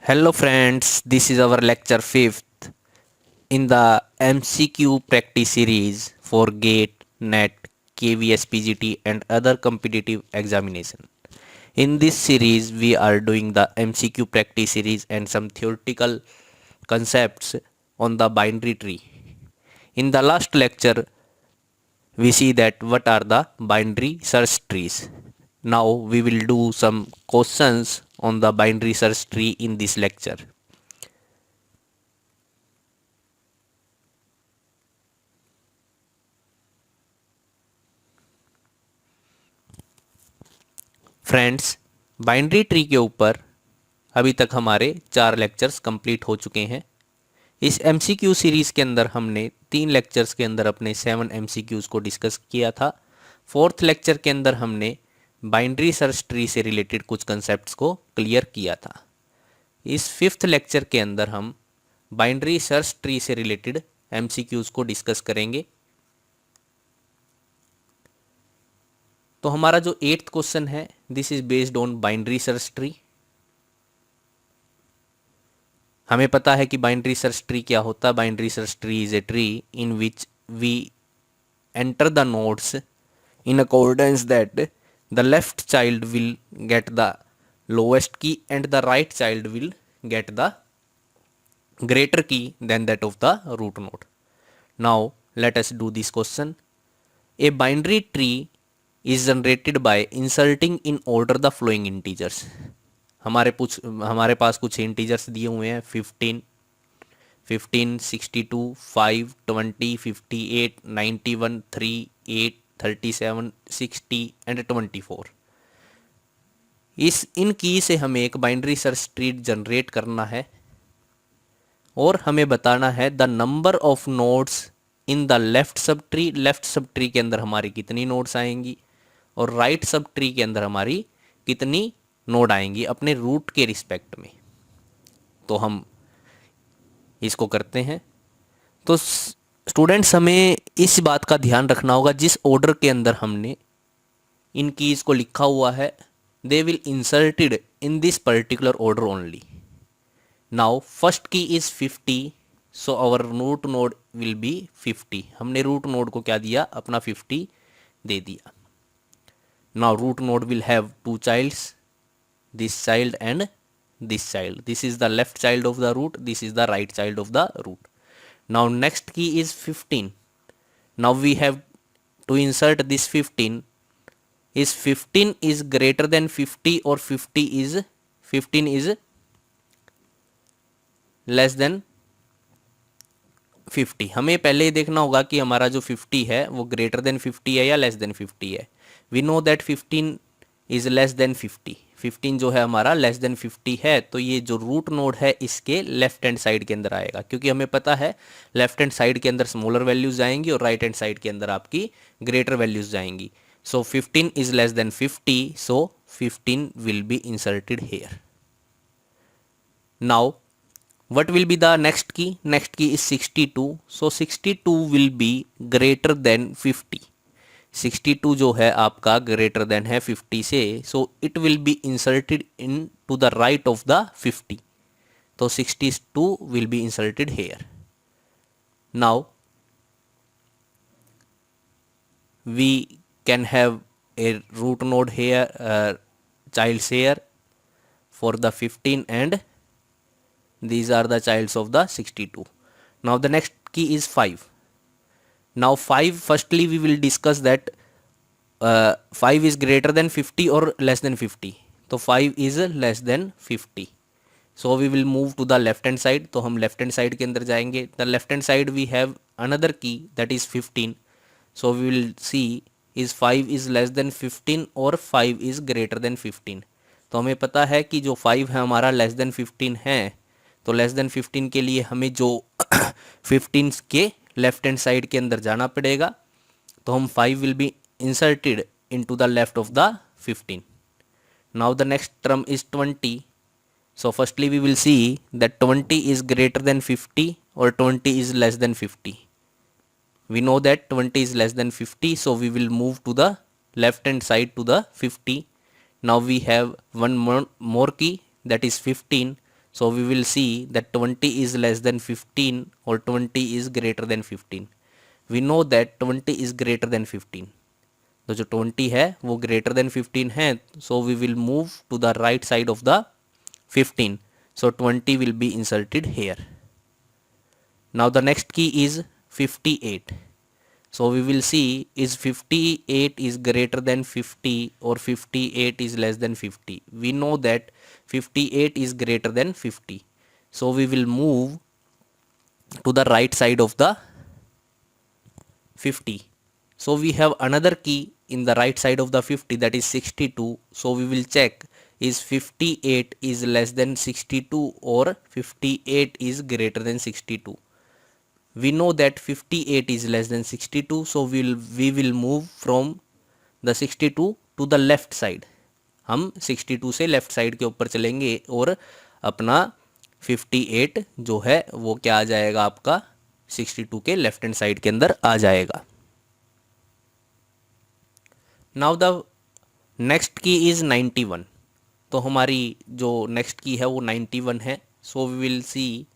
Hello friends, this is our lecture 5th in the MCQ practice series for GATE, NET, KVS, PGT and other competitive examination. In this series, we are doing the MCQ practice series and some theoretical concepts on the binary tree. In the last lecture, we see that what are the binary search trees. Now we will do some questions on the binary search tree in this lecture. Friends, binary tree के ऊपर अभी तक हमारे 4 lectures complete हो चुके हैं। इस MCQ series के अंदर हमने 3 लेक्चर्स के अंदर अपने 7 एमसीक्यूज़ को डिस्कस किया था। 4th लेक्चर के अंदर हमने बाइनरी सर्च ट्री से रिलेटेड कुछ कंसेप्ट्स को क्लियर किया था। इस 5th लेक्चर के अंदर हम बाइनरी सर्च ट्री से रिलेटेड एमसीक्यूज़ को डिस्कस करेंगे। तो हमारा जो 8th क्वेश्चन है, this is based on binary search tree. हमें पता है कि बाइनरी सर्च ट्री क्या होता है। Binary search tree is a tree in which we enter the nodes in accordance that the left child will get the lowest key and the right child will get the greater key than that of the root node. Now let us do this question. A binary tree is generated by inserting in order the following integers. हमारे पास कुछ integers दिए हुए हैं 15, 62, 5, 20, 58, 91, 3, 8, 37, 60 and 24। इन की से हमें एक binary search tree generate करना है और हमें बताना है the number of nodes in the left sub tree. Left subtree के अंदर हमारी कितनी नोड्स आएंगी और राइट सब ट्री के अंदर हमारी कितनी नोड आएंगी अपने रूट के रिस्पेक्ट में। तो हम इसको करते हैं। तो स्टूडेंट्स, हमें इस बात का ध्यान रखना होगा जिस ऑर्डर के अंदर हमने इन कीज़ को लिखा हुआ है, they will inserted in this particular order only. Now first key is 50, so our root node will be 50। हमने रूट नोड को क्या दिया, अपना 50 दे दिया। Now root node will have 2 childs, this child and this child. This is the left child of the root, this is the right child of the root. Now next key is 15. Now we have to insert this 15. Is 15 is greater than 50 or 15 is less than 50? हमें पहले ही देखना होगा कि हमारा जो 50 है वो greater than 50 है या लेस देन 50 है। We know that 15 is less than 50। 15 जो है हमारा लेस देन 50 है, तो ये जो रूट नोड है इसके लेफ्ट हैंड साइड के अंदर आएगा, क्योंकि हमें पता है लेफ्ट हैंड साइड के अंदर स्मॉलर वैल्यूज जाएंगी और राइट हैंड साइड के अंदर आपकी ग्रेटर वैल्यूज जाएंगी। So 15 is less than 50, so 15 will be inserted here. Now what will be the next key? Next key is 62, so 62 will be greater than 50। 62 जो है आपका greater than है 50 से, so it will be inserted into the right of the 50। तो 62 will be inserted here. Now we can have a root node here, childs here for the 15 and these are the childs of the 62. Now the next key is 5. Now 5, firstly we will discuss that 5 is greater than 50 or less than 50. तो 5 is less than 50, so we will move to the left hand side। तो हम left hand side के अंदर जाएंगे। the left hand side we have another key that is 15, so we will see is 5 is less than 15 or 5 is greater than 15। तो हमें पता है कि जो 5 है हमारा लेस देन 15 है, तो लेस देन 15 के लिए हमें जो 15 के लेफ्ट हैंड साइड के अंदर जाना पड़ेगा। तो हम 5 will be inserted into the left of the 15। Now the next term is 20। So firstly we will see that 20 is greater than 50 और 20 is less than 50। We know that 20 is less than 50, so we will move to the left hand side to the 50। Now we have one more key, that is 15, So we will see that 20 is less than 15 or 20 is greater than 15. We know that 20 is greater than 15. तो जो 20 है वो greater than 15 है, so we will move to the right side of the 15. So 20 will be inserted here. Now the next key is 58. So we will see is 58 is greater than 50 or 58 is less than 50. We know that 58 is greater than 50. So we will move to the right side of the 50. So we have another key in the right side of the 50, that is 62. So we will check is 58 is less than 62 or 58 is greater than 62. We know that 58 is less than 62, so we will move from the 62 to the left side. हम 62 से left side के ऊपर चलेंगे और अपना 58 जो है वो क्या आ जाएगा, आपका 62 के लेफ्ट हैंड साइड के अंदर आ जाएगा. Now the next key is 91. तो हमारी जो नेक्स्ट की है वो 91 है. So we will see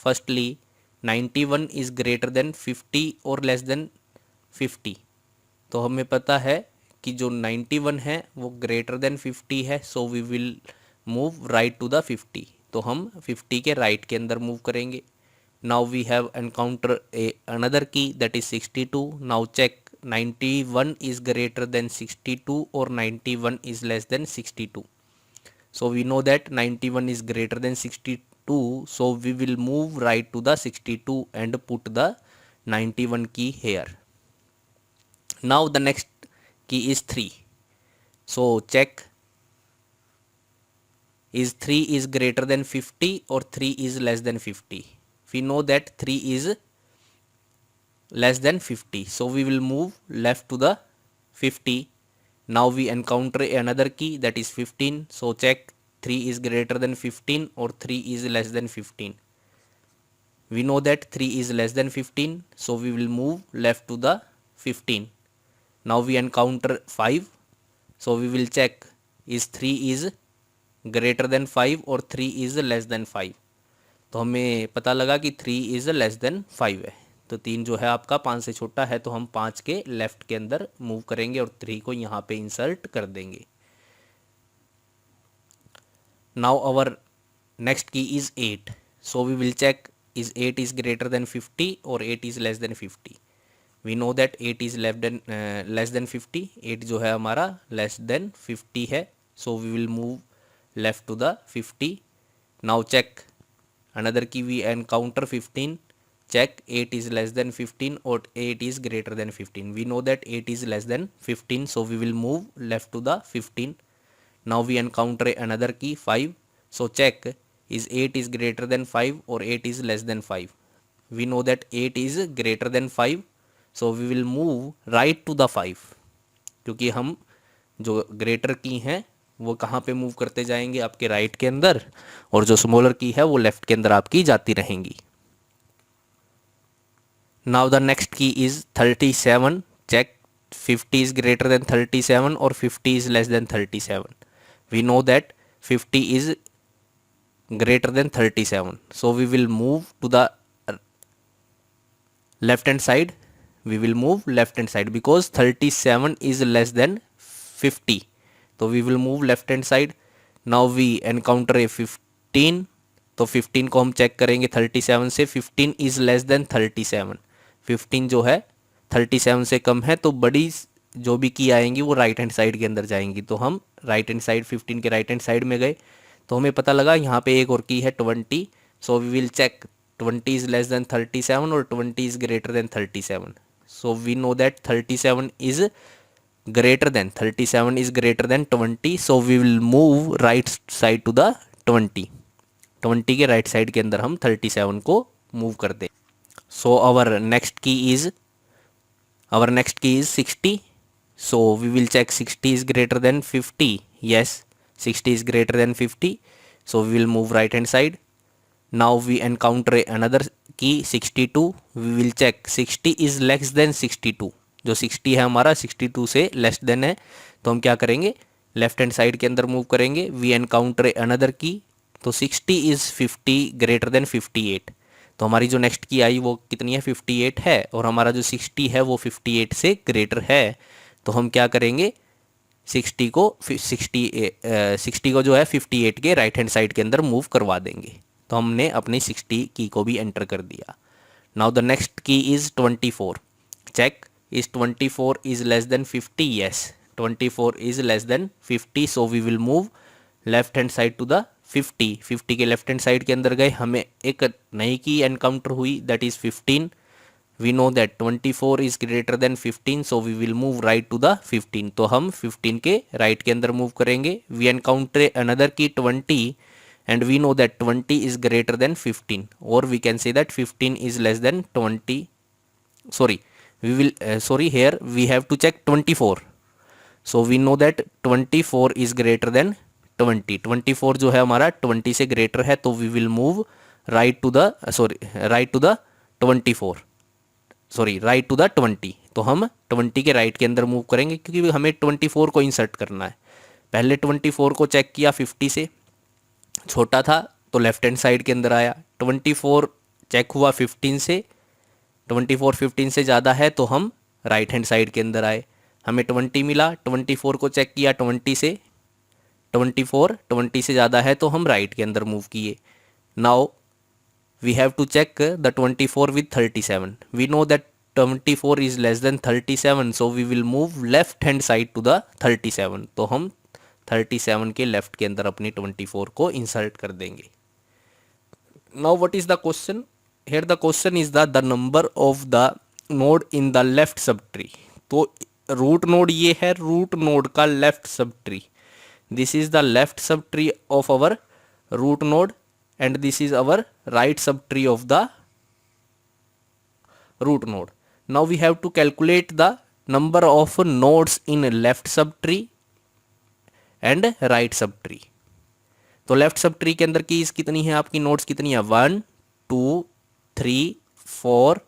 firstly 91 is greater than 50 और लेस देन 50. तो हमें पता है कि जो 91 है वो ग्रेटर देन 50 है, so we will move right to the 50. तो हम 50 के राइट के अंदर मूव करेंगे. Now we have encounter a another key that is 62. Now check 91 is greater than 62 or 91 is less than 62. So we know that 91 is greater than 62, so we will move right to the 62 and put the 91 key here. Now the next key is 3. So check is 3 is greater than 50 or 3 is less than 50. We know that 3 is less than 50, so we will move left to the 50. Now we encounter another key that is 15. So check 3 is greater than 15 or 3 is less than 15. We know that 3 is less than 15, so we will move left to the 15. Now we encounter 5. So we will check is 3 is greater than 5 or 3 is less than 5. तो हमें पता लगा कि 3 is less than 5 है. तो 3 जो है आपका 5 से छोटा है, तो हम 5 के लेफ्ट के अंदर मूव करेंगे और 3 को यहाँ पे इंसर्ट कर देंगे. Now our next key is 8. So we will check is 8 is greater than 50 और 8 is less than 50. We know that 8 is less than 50. 8 जो है हमारा लेस देन 50 है, so we will move left to the 50. Now check another key we encounter 15. Check 8 is less than 15 or 8 is greater than 15. We know that 8 is less than 15, so we will move left to the 15. Now we encounter another key 5. So check is 8 is greater than 5 or 8 is less than 5. We know that 8 is greater than 5, so we will move right to the 5. क्योंकि हम जो greater की हैं वो कहाँ पे move करते जाएंगे, आपके राइट के अंदर, और जो स्मॉलर की है वो लेफ्ट के अंदर आपकी जाती रहेंगी. Now the next key is 37. Check 50 is greater than 37 or 50 is less than 37. We know that 50 is greater than 37. So we will move to the left hand side. We will move left hand side because 37 is less than 50. So we will move left hand side. Now we encounter a 15. तो 15 को हम check करेंगे 37 से. 15 is less than 37. 15 जो है 37 से कम है, तो बड़ी जो भी की आएंगी वो राइट हैंड साइड के अंदर जाएंगी. तो हम राइट हैंड साइड 15 के राइट हैंड साइड में गए, तो हमें पता लगा यहाँ पे एक और की है 20. So we will check 20 is less than 37 और 20 is greater than 37. So we know that 37 is greater than 20. So we will move right side to the 20 के राइट साइड के अंदर हम 37 को मूव कर दें. So our next key is 60. So we will check 60 is greater than 50. Yes, 60 is greater than 50. So we will move right hand side. Now we encounter another key 62. We will check 60 is less than 62. जो 60 है हमारा 62 से less than है, तो हम क्या करेंगे, left hand side के अंदर मूव करेंगे. वी एनकाउंटर अनदर की तो 60 इज़ 50 ग्रेटर देन 58। तो हमारी जो नेक्स्ट की आई वो कितनी है, 58 है, और हमारा जो 60 है वो 58 से ग्रेटर है। तो हम क्या करेंगे, 60 को जो है 58 के राइट हैंड साइड के अंदर मूव करवा देंगे। तो हमने अपनी 60 की को भी एंटर कर दिया। Now the next key is 24। Check, is 24 is less than 50? Yes, 24 is less than 50, so we will move left hand side to the 50। 50 के लेफ्ट हैंड साइड के अंदर गए, हमें एक नई की एनकाउंटर हुई, that is 15। We know that 24 is greater than 15, so we will move right to the 15। तो हम 15 के राइट के अंदर मूव करेंगे। वी एनकाउंटर अनदर की 20 and we know that 20 is greater than 15, or we can say that 15 is less than 20. Sorry, we will sorry, here we have to check 24. So we know that 24 is greater than 20. 24 जो है हमारा 20 से greater है, तो we will move right to the right to the 24, right to the 20। तो हम 20 के right के अंदर मूव करेंगे, क्योंकि हमें 24 को इंसर्ट करना है। पहले 24 को चेक किया, 50 से छोटा था तो लेफ्ट हैंड साइड के अंदर आया। 24 चेक हुआ 15 से, 24 15 से ज़्यादा है तो हम राइट हैंड साइड के अंदर आए, हमें 20 मिला। 24 को चेक किया 20 से, 24 20 से ज़्यादा है तो हम राइट के अंदर मूव किए। Now we have to check the 24 with 37। We know that 24 is less than 37, so we will move left hand side to the 37। तो हम 37 के लेफ्ट के अंदर अपनी 24 को इंसर्ट कर देंगे। Now what is the question? Here the question is the number of the node in the left subtree. तो रूट नोड ये है, रूट नोड का left subtree. This is the left subtree of our root node and this is our right subtree of the root node. Now we have to calculate the number of nodes in left subtree and right subtree. तो left subtree के अंदर keys कितनी है आपकी, nodes कितनी है, 1 2 3 4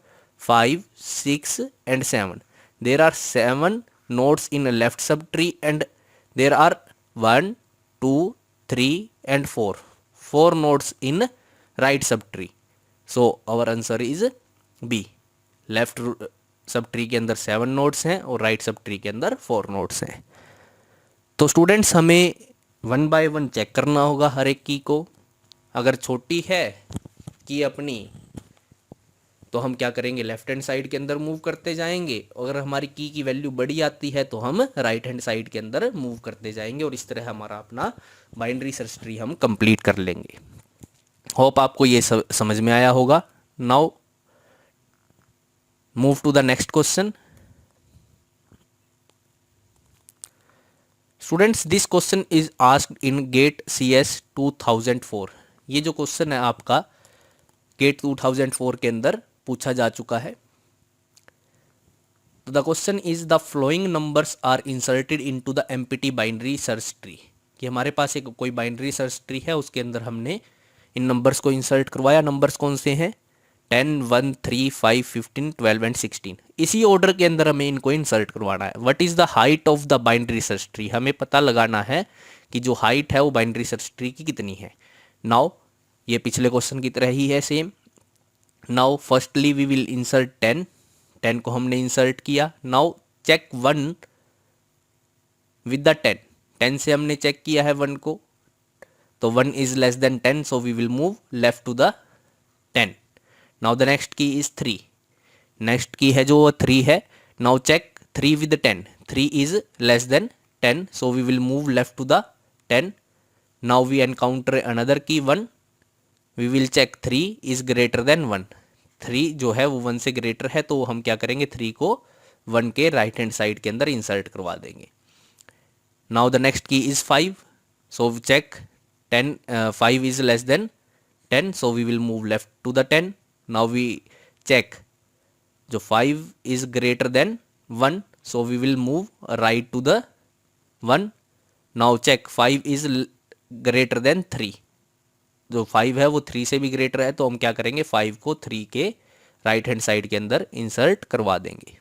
5 6 and 7। There are 7 nodes in left subtree and there are 1 2 3 and 4 nodes in right subtree. So our answer is B. Left subtree के अंदर 7 नोड्स हैं और राइट सब ट्री के अंदर 4 नोड्स हैं। तो स्टूडेंट्स हमें 1 bye 1 check करना होगा हर एक की को। अगर छोटी है की अपनी तो हम क्या करेंगे, लेफ्ट हैंड साइड के अंदर मूव करते जाएंगे। अगर हमारी की वैल्यू बड़ी आती है तो हम राइट हैंड साइड के अंदर मूव करते जाएंगे, और इस तरह हमारा अपना बाइनरी सर्च ट्री हम कंप्लीट कर लेंगे। होप आपको ये समझ में आया होगा। Now move to the next question. Students this question is asked in GATE CS 2004। ये जो क्वेश्चन है आपका गेट 2004 के अंदर पूछा जा चुका है। तो the question is the following numbers are inserted into the empty binary search tree. कि हमारे पास एक कोई बाइनरी सर्च ट्री है, उसके अंदर हमने इन नंबर्स को इंसर्ट करवाया। नंबर्स कौन से हैं, 10 1 3 5 15 12 एंड 16। इसी ऑर्डर के अंदर हमें इनको इंसर्ट करवाना है। What is the height of the binary search tree, हमें पता लगाना है कि जो हाइट है वो बाइनरी सर्च ट्री की कितनी है। नाउ ये पिछले क्वेश्चन की तरह ही है same. Now firstly we will insert 10 को हमने इंसर्ट किया। नाउ चेक 1 विद द 10 से हमने चेक किया है 1 को, तो 1 is less than 10, so we will move left to the 10। Now the next key is 3। Next key है जो 3 है। Now check 3 with 10, 3 is less than 10, so we will move left to the 10। Now we encounter another key 1। We will check 3 is greater than 1। 3 जो है वो 1 से greater है, तो हम क्या करेंगे, 3 को 1 के राइट हैंड साइड के अंदर इंसर्ट करवा देंगे। Now the next key is 5, so we check 5 is less than 10, so we will move left to the 10. Now we check जो 5 is greater than 1, so we will move right to the 1. Now check 5 is greater than 3, जो 5 है वो 3 से भी greater है, तो हम क्या करेंगे, 5 को 3 के राइट हैंड साइड के अंदर इंसर्ट करवा देंगे।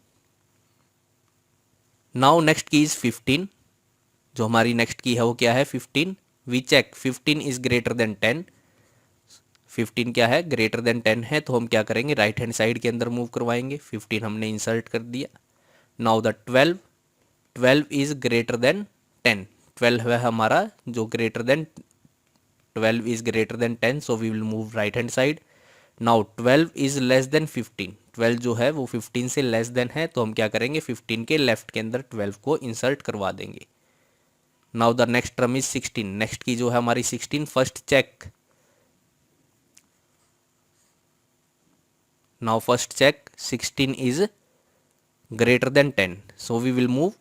Now next key is 15। जो हमारी नेक्स्ट की है वो क्या है, 15। We check 15 is greater than 10, 15 क्या है, ग्रेटर देन 10 है, तो हम क्या करेंगे, राइट हैंड साइड के अंदर मूव करवाएंगे, 15 हमने इंसर्ट कर दिया। Now the 12, 12 is greater than 10, 12 है हमारा जो greater than, 12 is greater than 10, so we will move right hand side. Now 12 is less than 15, 12 जो है वो 15 से लेस देन है, तो हम क्या करेंगे, 15 के लेफ्ट के अंदर 12 को इंसर्ट करवा देंगे। Now the next term is 16, next key जो है हमारी 16, first check, now first check 16 is greater than 10, so we will move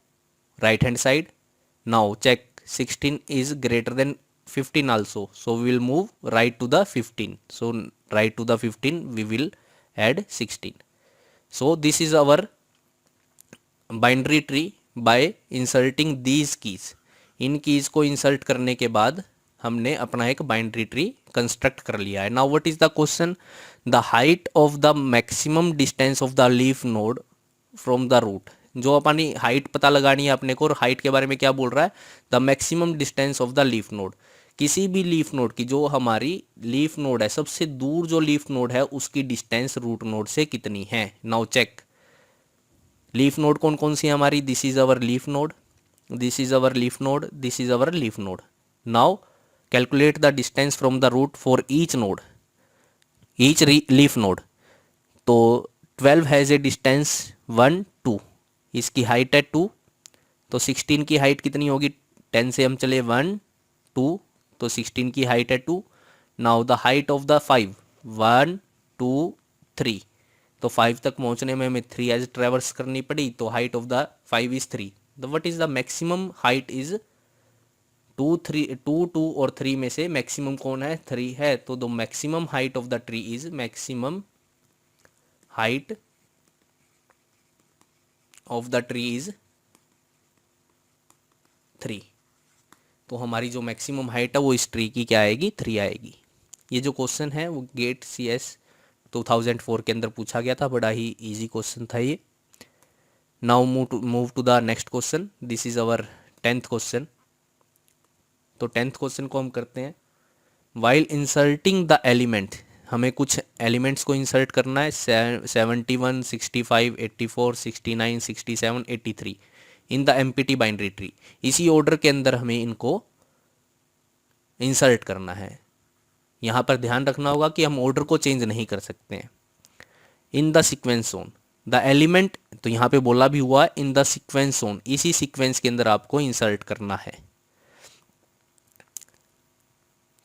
right hand side. Now check 16 is greater than 15 also, so we will move right to the 15, so right to the 15 we will add 16. So this is our binary tree by inserting these keys. In keys को insert करने के बाद हमने अपना एक binary tree construct कर लिया है। Now what is the question, the height of the maximum distance of the leaf node from the root. जो अपनी हाइट पता लगानी है अपने को, और हाइट के बारे में क्या बोल रहा है, the maximum distance of the leaf node. किसी भी लीफ नोड की, जो हमारी लीफ नोड है सबसे दूर जो लीफ नोड है उसकी डिस्टेंस रूट नोड से कितनी है। नाउ चेक लीफ नोड कौन कौन सी है हमारी, this is our leaf node, this is our leaf node, this is our leaf node. Now calculate the distance from the root for each node, each leaf node. तो 12 has a distance 1 2, इसकी height है 2, तो 16 की height कितनी होगी, 10 से हम चले 1 2, तो 16 की हाइट है 2। Now the height of the 5, 1 2 3, तो 5 तक पहुंचने में हमें 3 एज ट्रेवर्स करनी पड़ी, तो height of the 5 is 3। The what is the maximum height is 2 3, 2 2 और 3 में से मैक्सिमम कौन है, 3 है, तो the maximum height of the tree is, maximum height of the tree is 3। तो हमारी जो मैक्सिमम हाइट है वो इस ट्री की क्या आएगी, 3 आएगी। ये जो क्वेश्चन है वो गेट CS 2004 के अंदर पूछा गया था, बड़ा ही इजी क्वेश्चन था ये। Now move to the next question, this is our 10th question. तो 10th क्वेश्चन को हम करते हैं, वाइल इंसर्टिंग द एलिमेंट, हमें कुछ एलिमेंट्स को इंसर्ट करना है 71 65 84 69 67 83 in the empty binary tree. इसी ऑर्डर के अंदर हमें इनको इंसर्ट करना है। यहाँ पर ध्यान रखना होगा कि हम ऑर्डर को चेंज नहीं कर सकते हैं। In the sequence zone the element, तो यहाँ पे बोला भी हुआ है इन द सीक्वेंस जोन, इसी सीक्वेंस के अंदर आपको इंसर्ट करना है।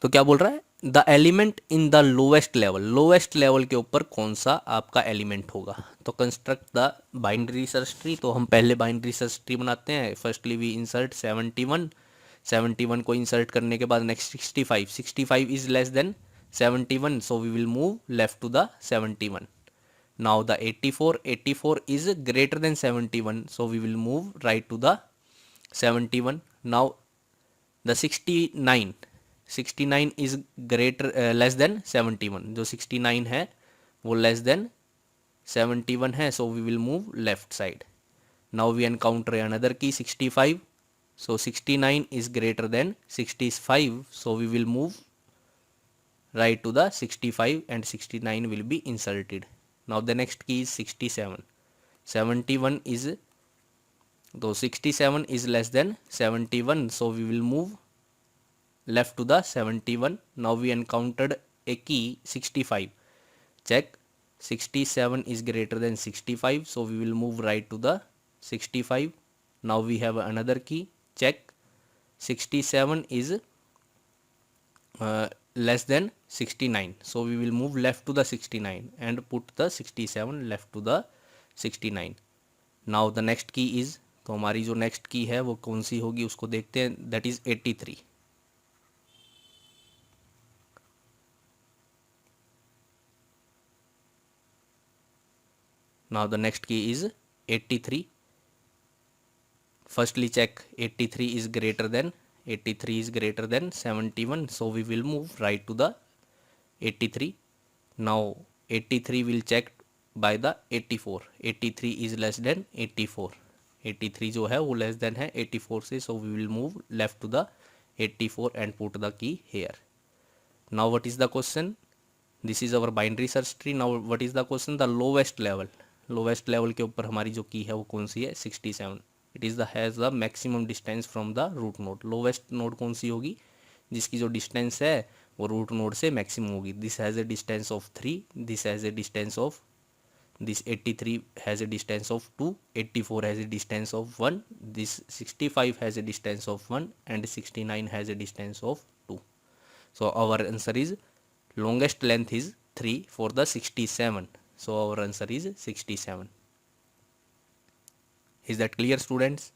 तो क्या बोल रहा है, the element in the lowest level, lowest level के ऊपर कौन सा आपका एलिमेंट होगा। तो construct the binary search tree, तो हम पहले बाइनरी सर्च ट्री बनाते हैं। फर्स्टली वी इंसर्ट 71, 71 को इंसर्ट करने के बाद next 65, 65 is less than 71, so we will move left to the 71। Now the 84, 84 is greater than 71, so we will move right to the 71। Now the 69, 69 is greater less than 71, जो 69 है वो less than 71 है, so we will move left side. Now we encounter another key 65, so 69 is greater than 65, so we will move right to the 65 and 69 will be inserted. Now the next key is 67, 71 is, though 67 is less than 71, so we will move left to the 71. Now we encountered a key 65, check 67 is greater than 65, so we will move right to the 65. Now we have another key, check 67 is less than 69, so we will move left to the 69 and put the 67 left to the 69. Now the next key is, तो हमारी जो next key है वो कौन सी होगी उसको देखते हैं, that is 83। Now the next key is 83. Firstly check 83 is greater than, 83 is greater than 71, so we will move right to the 83. Now 83 will check by the 84, 83 is less than 84, 83 जो है वो लेस देन है 84 से, so we will move left to the 84 and put the key here. Now what is the question? This is our binary search tree. Now what is the question? The lowest level. Lowest level के ऊपर हमारी जो की है वो कौन सी है? 67. It is the has the maximum distance from the root node. Lowest node कौन सी होगी? जिसकी जो distance है वो root node से maximum होगी. This has a distance of 3. This has a distance of, this 83 has a distance of 2, 84 has a distance of 1, this 65 has a distance of 1, and 69 has a distance of 2. So our answer is longest length is 3 for the 67. So our answer is 67. Is that clear, students?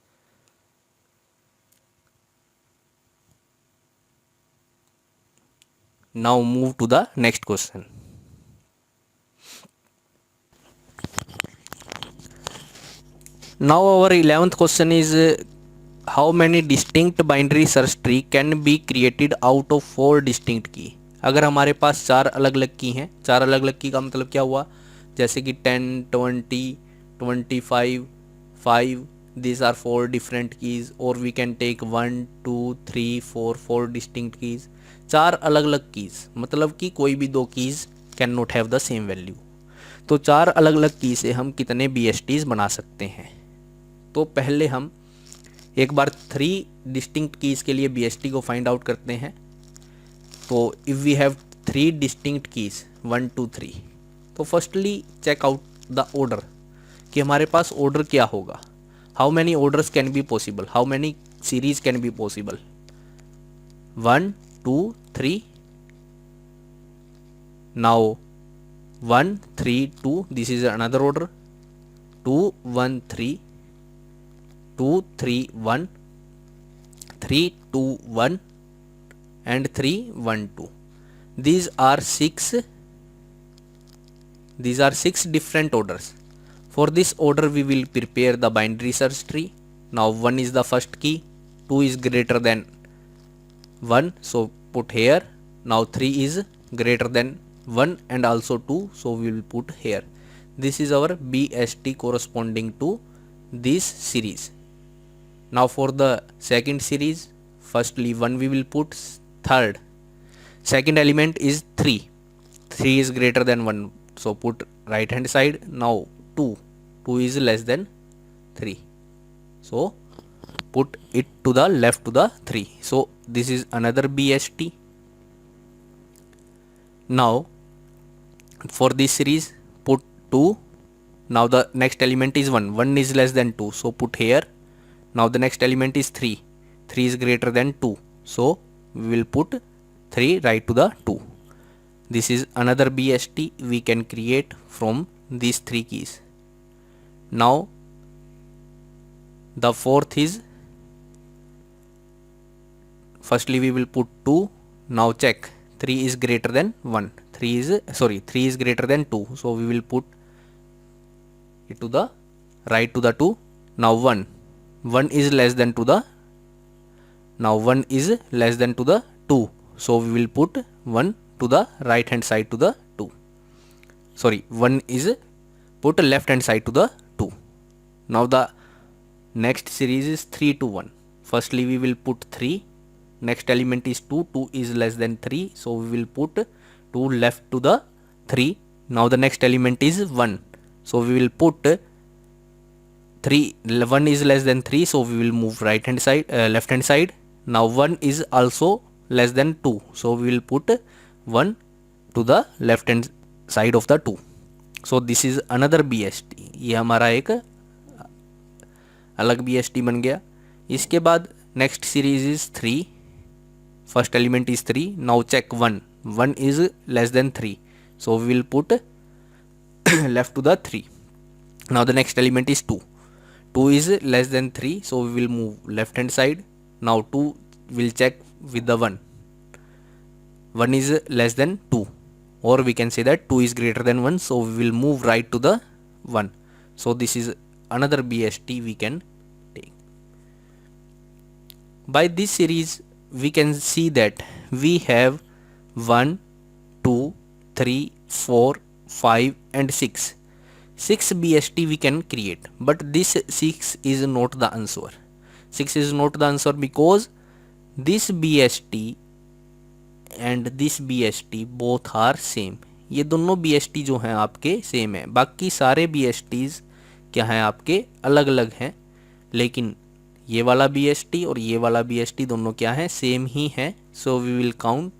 Now move to the next question. Now our 11th question is how many distinct binary search tree can be created out of 4 distinct key. अगर हमारे पास 4 अलग अलग की हैं, 4 अलग अलग की का मतलब क्या हुआ? जैसे कि 10, 20, 25, 5, these are 4 different keys, or we can take 1, 2, 3, 4 distinct keys. 4 अलग अलग keys मतलब कि कोई भी 2 keys can not have the same value. तो 4 अलग अलग की से हम कितने BSTs बना सकते हैं? तो पहले हम एक बार 3 डिस्टिंक्ट कीज़ के लिए BST को फाइंड आउट करते हैं. तो if we have 3 distinct keys 1, 2, 3, तो firstly check out the order कि हमारे पास ऑर्डर क्या होगा. How many orders can be possible, how many series can be possible? 1, 2, 3. Now 1, 3, 2, this is another order. 2, 1, 3, 2, 3, 1, 3, 2, 1, and 3, 1, 2. These are 6 different orders. For this order we will prepare the binary search tree. Now 1 is the first key, 2 is greater than 1, so put here. Now 3 is greater than 1 and also 2, so we will put here. This is our BST corresponding to this series. Now for the second series, firstly 1 we will put, third, second element is 3. 3 is greater than 1, so put right hand side. Now 2 is less than 3, so put it to the left to the 3. So this is another BST. Now for this series put 2. Now the next element is 1. 1 is less than 2, so put here. Now the next element is 3. 3 is greater than 2, so we will put 3 right to the 2. This is another BST we can create from these 3 keys. Now the fourth is, firstly we will put 2. Now check, 3 is greater than 1. 3 is greater than 2, so we will put it to the right to the 2. Now 1 is less than to the, now 1 is less than to the 2, so we will put 1 to the right hand side to the 2. 1 is put left hand side to the 2. Now the next series is 3 to 1. Firstly we will put 3. Next element is 2. 2 is less than 3, so we will put 2 left to the 3. Now the next element is 1, so we will put 3. 1 is less than 3, so we will move right hand side, left hand side. Now 1 is also less than 2, so we will put 1 to the left hand side of the 2. So this is another BST. ये हमारा एक अलग BST बन गया. इसके बाद next series is 3. First element is 3. Now check 1. 1 is less than 3, so we will put left to the 3. Now the next element is 2. 2 is less than 3, so we will move left hand side. Now 2 will check with the 1. 1 is less than 2, or we can say that 2 is greater than 1, so we will move right to the 1. So this is another BST we can take. By this series we can see that we have 1, 2, 3, 4, 5 and 6. 6 BST we can create, but this 6 is not the answer. 6 is not the answer because this B S T and this B S T both are same. ये दोनों B S T जो हैं आपके same है, बाकी सारे B S Ts क्या हैं आपके अलग अलग हैं, लेकिन ये वाला बी एस टी और ये वाला बी एस टी दोनों क्या हैं, सेम ही हैं। So we will count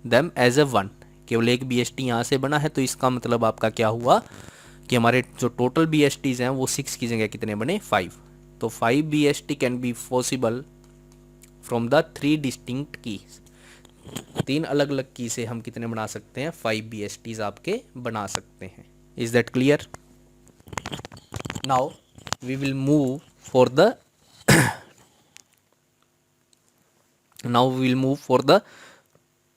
them as a one. केवल एक बी एस टी यहाँ से बना है, तो इसका मतलब आपका क्या हुआ कि हमारे जो टोटल बी एस टीज हैं वो 6 की जगह कितने बने, 5। तो 5 B S T can be possible from the 3 distinct keys. 3 अलग अलग की से हम कितने बना सकते हैं, 5 बी एस टीज आपके बना सकते हैं। Is that clear? Now we will move for the now we will move for the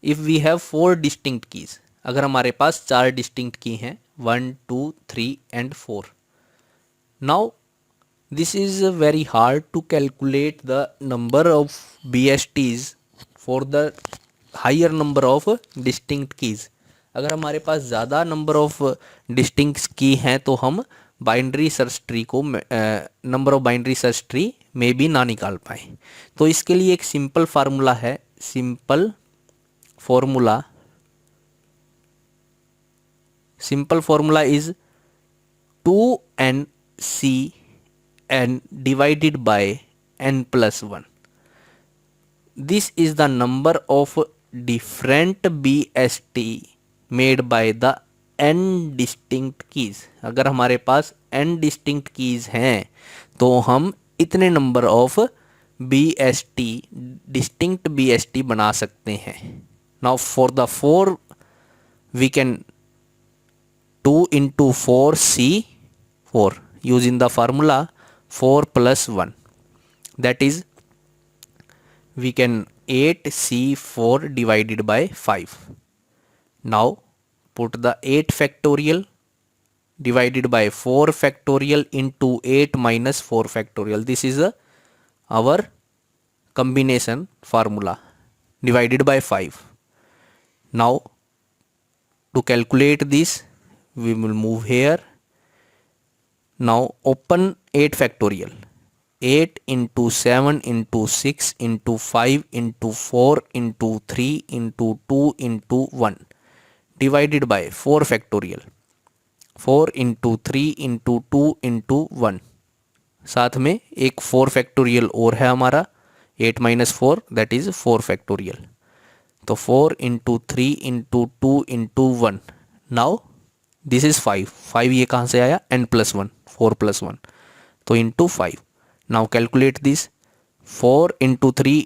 if we have 4 distinct keys। अगर हमारे पास 4 distinct की हैं 1 2 3 and 4। now this is very hard to calculate the number of BSTs for the higher number of distinct keys। अगर हमारे पास ज़्यादा number of distinct की हैं तो हम बाइनरी सर्च ट्री को number of binary search tree में भी ना निकाल पाए। तो इसके लिए एक सिंपल फार्मूला है, simple formula is 2NCN divided by n+1। This is the number of different BST made by the n distinct keys. अगर हमारे पास n डिस्टिंक्ट कीज हैं तो हम इतने number of BST distinct BST बना सकते हैं। Now for the 4 we can 2 into 4 C4 using the formula 4 plus 1, that is we can 8C4 divided by 5। now put the 8 factorial divided by 4 factorial into 8 minus 4 factorial। this is our combination formula divided by 5। now to calculate this we will move here। now open 8 factorial, 8 into 7 into 6 into 5 into 4 into 3 into 2 into 1 divided by 4 factorial, 4 into 3 into 2 into 1। साथ में एक 4 factorial और है हमारा 8 minus 4 that is 4 factorial. तो 4 into 3 into 2 into 1। Now this is 5। 5 ये कहाँ से आया, n+1 4 + 1 तो into 5। Now calculate this 4 into 3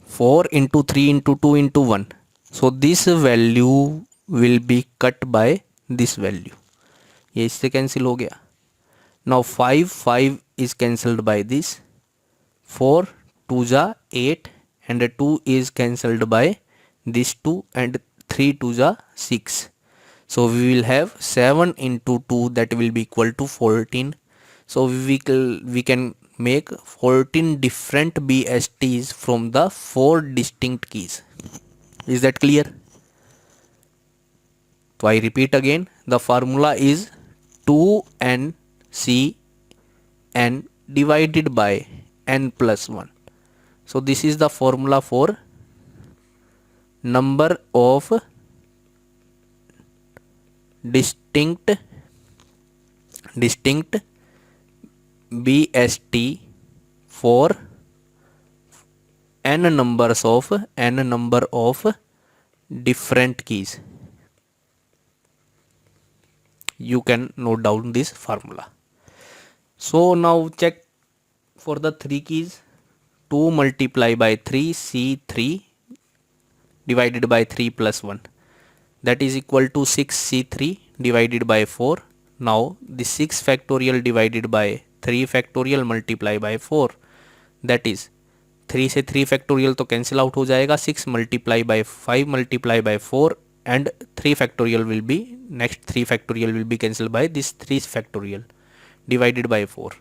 4 into 3 into 2 into 1। so this value will be cut by this value। ये इससे कैंसिल हो गया। now 5 is cancelled by this, 4 2 जा 8 and 2 is cancelled by this 2 and 3 2 जा 6। so we will have 7 into 2 that will be equal to 14। so we can make 14 different BSTs from the 4 distinct keys। is that clear? so I repeat again, the formula is 2NCN divided by n+1। so this is the formula for number of distinct BST for n number of different keys। you can note down this formula। so now check for the 3 keys, 2 multiply by 3 C3 divided by 3 plus 1 that is equal to 6 C3 divided by 4। now the 6 factorial divided by 3 factorial multiply by 4 that is 3 से 3 factorial तो cancel out हो जाएगा, 6 multiply by 5 multiply by 4 and 3 factorial will be next 3 factorial will be cancelled by this 3 factorial divided by 4।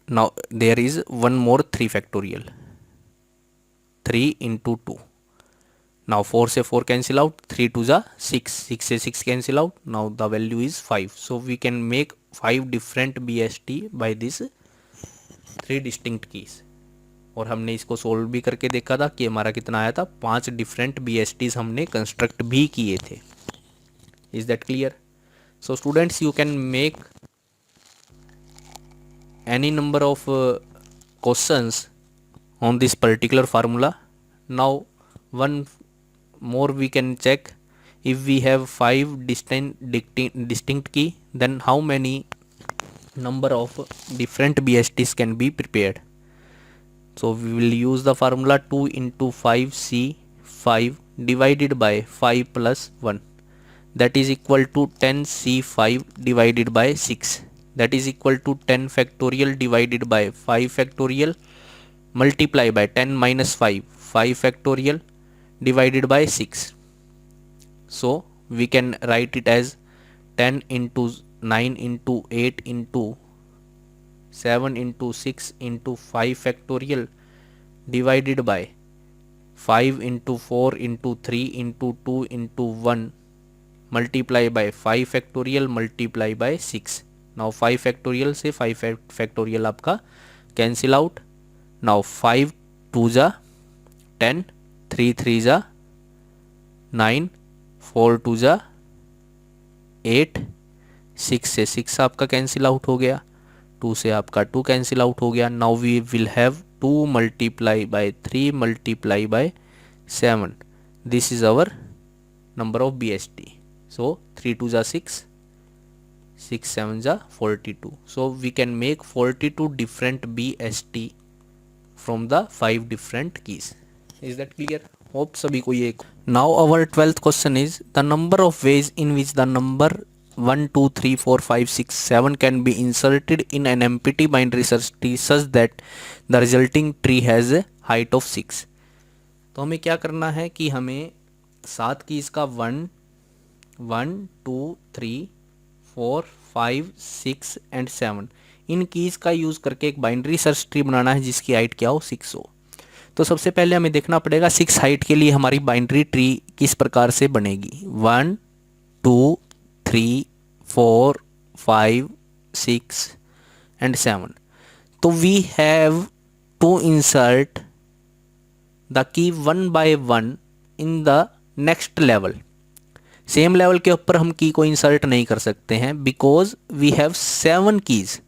now there is one more 3 factorial, 3 into 2 now 4 से 4 cancel out, 3 2 जा 6, 6 से 6 cancel out, now the value is 5. So we can make 5 different BST by this 3 distinct keys. और हमने इसको solve भी करके देखा था कि हमारा कितना आया था, 5 डिफरेंट BSTs हमने कंस्ट्रक्ट भी किए थे. Is that clear? So students, you can make any number of questions on this particular formula. Now one more we can check, if we have 5 distinct key, then how many number of different BSTs can be prepared. So we will use the formula 2 into 5C 5 divided by 5 plus 1, that is equal to 10C5 divided by 6, that is equal to 10 factorial divided by 5 factorial multiply by 10 minus 5 factorial divided by 6. So we can write it as 10 into 9 into 8 into 7 into 6 into 5 factorial divided by 5 into 4 into 3 into 2 into 1 multiply by 5 factorial multiply by 6. Now 5 factorial से 5 factorial आपका cancel out. Now 5 2 जा 10, 3 3 जा 9, 4 2 जा 8, 6 से 6 आपका cancel out हो गया, 2 से आपका 2 कैंसिल आउट हो गया. Now we will have 2 multiply by 3 multiply by 7. This is our number of BST. So 3 2 जा 6, 6 7 जा 42. So we can make 42 different BST from the 5 different keys. Is that clear? Hope सभी को ये. Now our 12th question is the number of ways in which the number 1 2 3 4 5 6 7 can be inserted in an empty binary search tree such that the resulting tree has a height of 6. तो हमें क्या करना है कि हमें 7 keys का 1 1 2 3 4 5 6 and 7 in keys का use करके एक बाइनरी सर्च ट्री बनाना है जिसकी हाइट क्या हो, 6 हो. तो सबसे पहले हमें देखना पड़ेगा 6 हाइट के लिए हमारी बाइनरी ट्री किस प्रकार से बनेगी. 1 2 3 4 5 6 एंड 7. तो we have to insert the key 1 by 1 in the next level. Same level के ऊपर हम की को इंसर्ट नहीं कर सकते हैं बिकॉज वी हैव 7 कीज.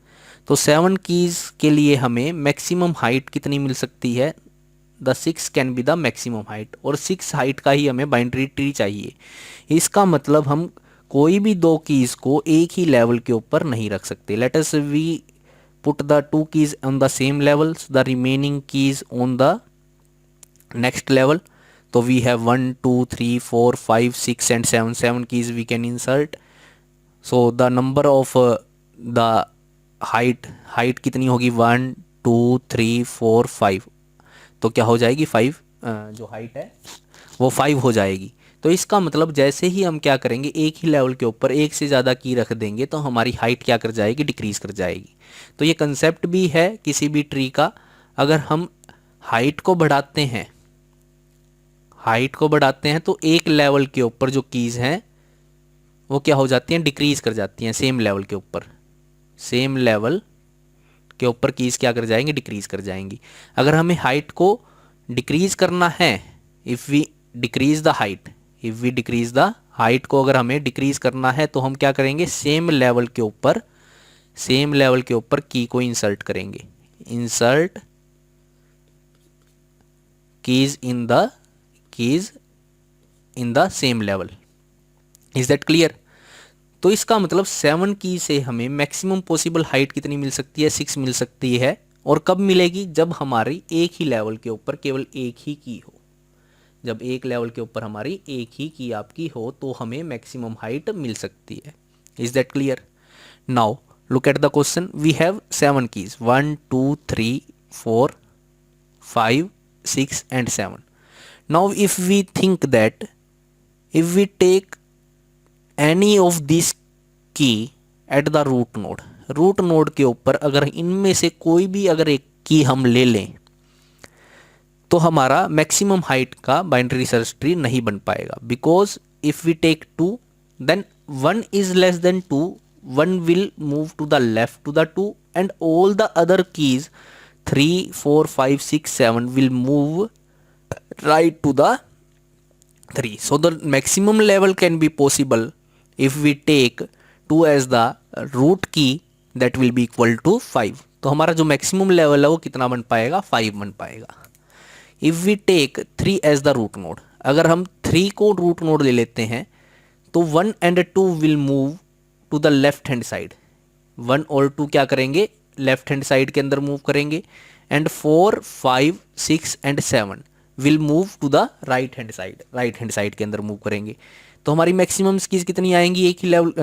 तो 7 कीज के लिए हमें मैक्सिमम हाइट कितनी मिल सकती है, the 6 can be the maximum height. और 6 हाइट का ही हमें बाइनरी ट्री चाहिए. इसका मतलब हम कोई भी 2 कीज को एक ही लेवल के ऊपर नहीं रख सकते. Let us we put the 2 keys on the same levels, the remaining keys on the next level. तो we have 1 2 3 4 5 6 and 7 7 keys we can insert. So the number of the height कितनी होगी, 1 2 3 4 5. तो क्या हो जाएगी 5, जो हाइट है वो 5 हो जाएगी. तो इसका मतलब जैसे ही हम क्या करेंगे, एक ही लेवल के ऊपर एक से ज़्यादा की रख देंगे तो हमारी हाइट क्या कर जाएगी, डिक्रीज़ कर जाएगी. तो ये कंसेप्ट भी है किसी भी ट्री का. अगर हम हाइट को बढ़ाते हैं तो एक लेवल के ऊपर जो कीज़ हैं वो क्या हो जाती हैं, डिक्रीज़ कर जाती हैं. सेम लेवल के ऊपर कीज़ क्या कर जाएंगी, डिक्रीज़ कर जाएंगी. अगर हमें हाइट को डिक्रीज़ करना है, if we decrease the height को अगर हमें डिक्रीज़ करना है तो हम क्या करेंगे, सेम लेवल के ऊपर की को इंसर्ट करेंगे. Insert keys in the same level. Is that clear? तो इसका मतलब 7 की से हमें मैक्सिमम पॉसिबल हाइट कितनी मिल सकती है, 6 मिल सकती है. और कब मिलेगी, जब हमारी एक ही लेवल के ऊपर केवल एक ही की हो. जब एक लेवल के ऊपर हमारी एक ही की आपकी हो तो हमें मैक्सिमम हाइट मिल सकती है. Is that clear? Now look at the question. We have 7 keys 1 2 3 4 5 6 and 7. Now if we think that if we take any of these key at the root node के ऊपर अगर इनमें से कोई भी अगर एक की हम ले लें तो हमारा मैक्सिमम हाइट का बाइनरी सर्च ट्री नहीं बन पाएगा, because if we take 2 then 1 is less than 2, 1 will move to the left to the 2 and all the other keys 3 4 5 6 7 will move right to the 3. So the maximum level can be possible if we take 2 as the root key, that will be equal to 5. तो हमारा जो maximum level है वो कितना बन पाएगा, 5 बन पाएगा. If we take 3 as the root node, अगर हम 3 को रूट नोड ले लेते हैं तो 1 and 2 will move to the left hand side. 1 और 2 क्या करेंगे, लेफ्ट हैंड साइड के अंदर मूव करेंगे, and 4 5 6 and 7 will move to the right hand side, right hand side के अंदर मूव करेंगे. तो हमारी मैक्सिमम कीज कितनी आएंगी, एक ही लेवल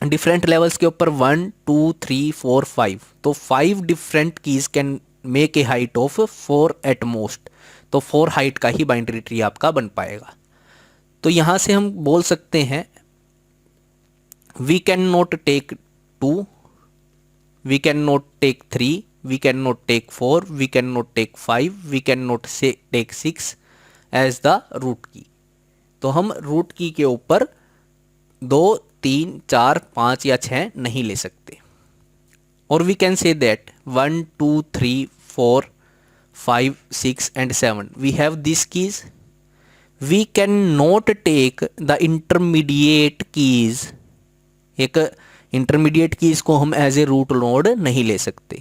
डिफरेंट लेवल्स के ऊपर 1 2 3 4 5. तो 5 different keys can make a height of 4 at most. तो 4 हाइट का ही बाइनरी ट्री आपका बन पाएगा. तो यहाँ से हम बोल सकते हैं we can not take 2, we cannot take 3, we cannot take 4, we cannot take 5, we cannot say take 6 as the root key. तो हम रूट की के ऊपर 2 3 4 5 या 6 नहीं ले सकते. और we can say that 1 2 3 4 5 6 and 7 we have these keys. We cannot take the intermediate keys. एक इंटरमीडिएट कीज को हम एज ए रूट नोड नहीं ले सकते.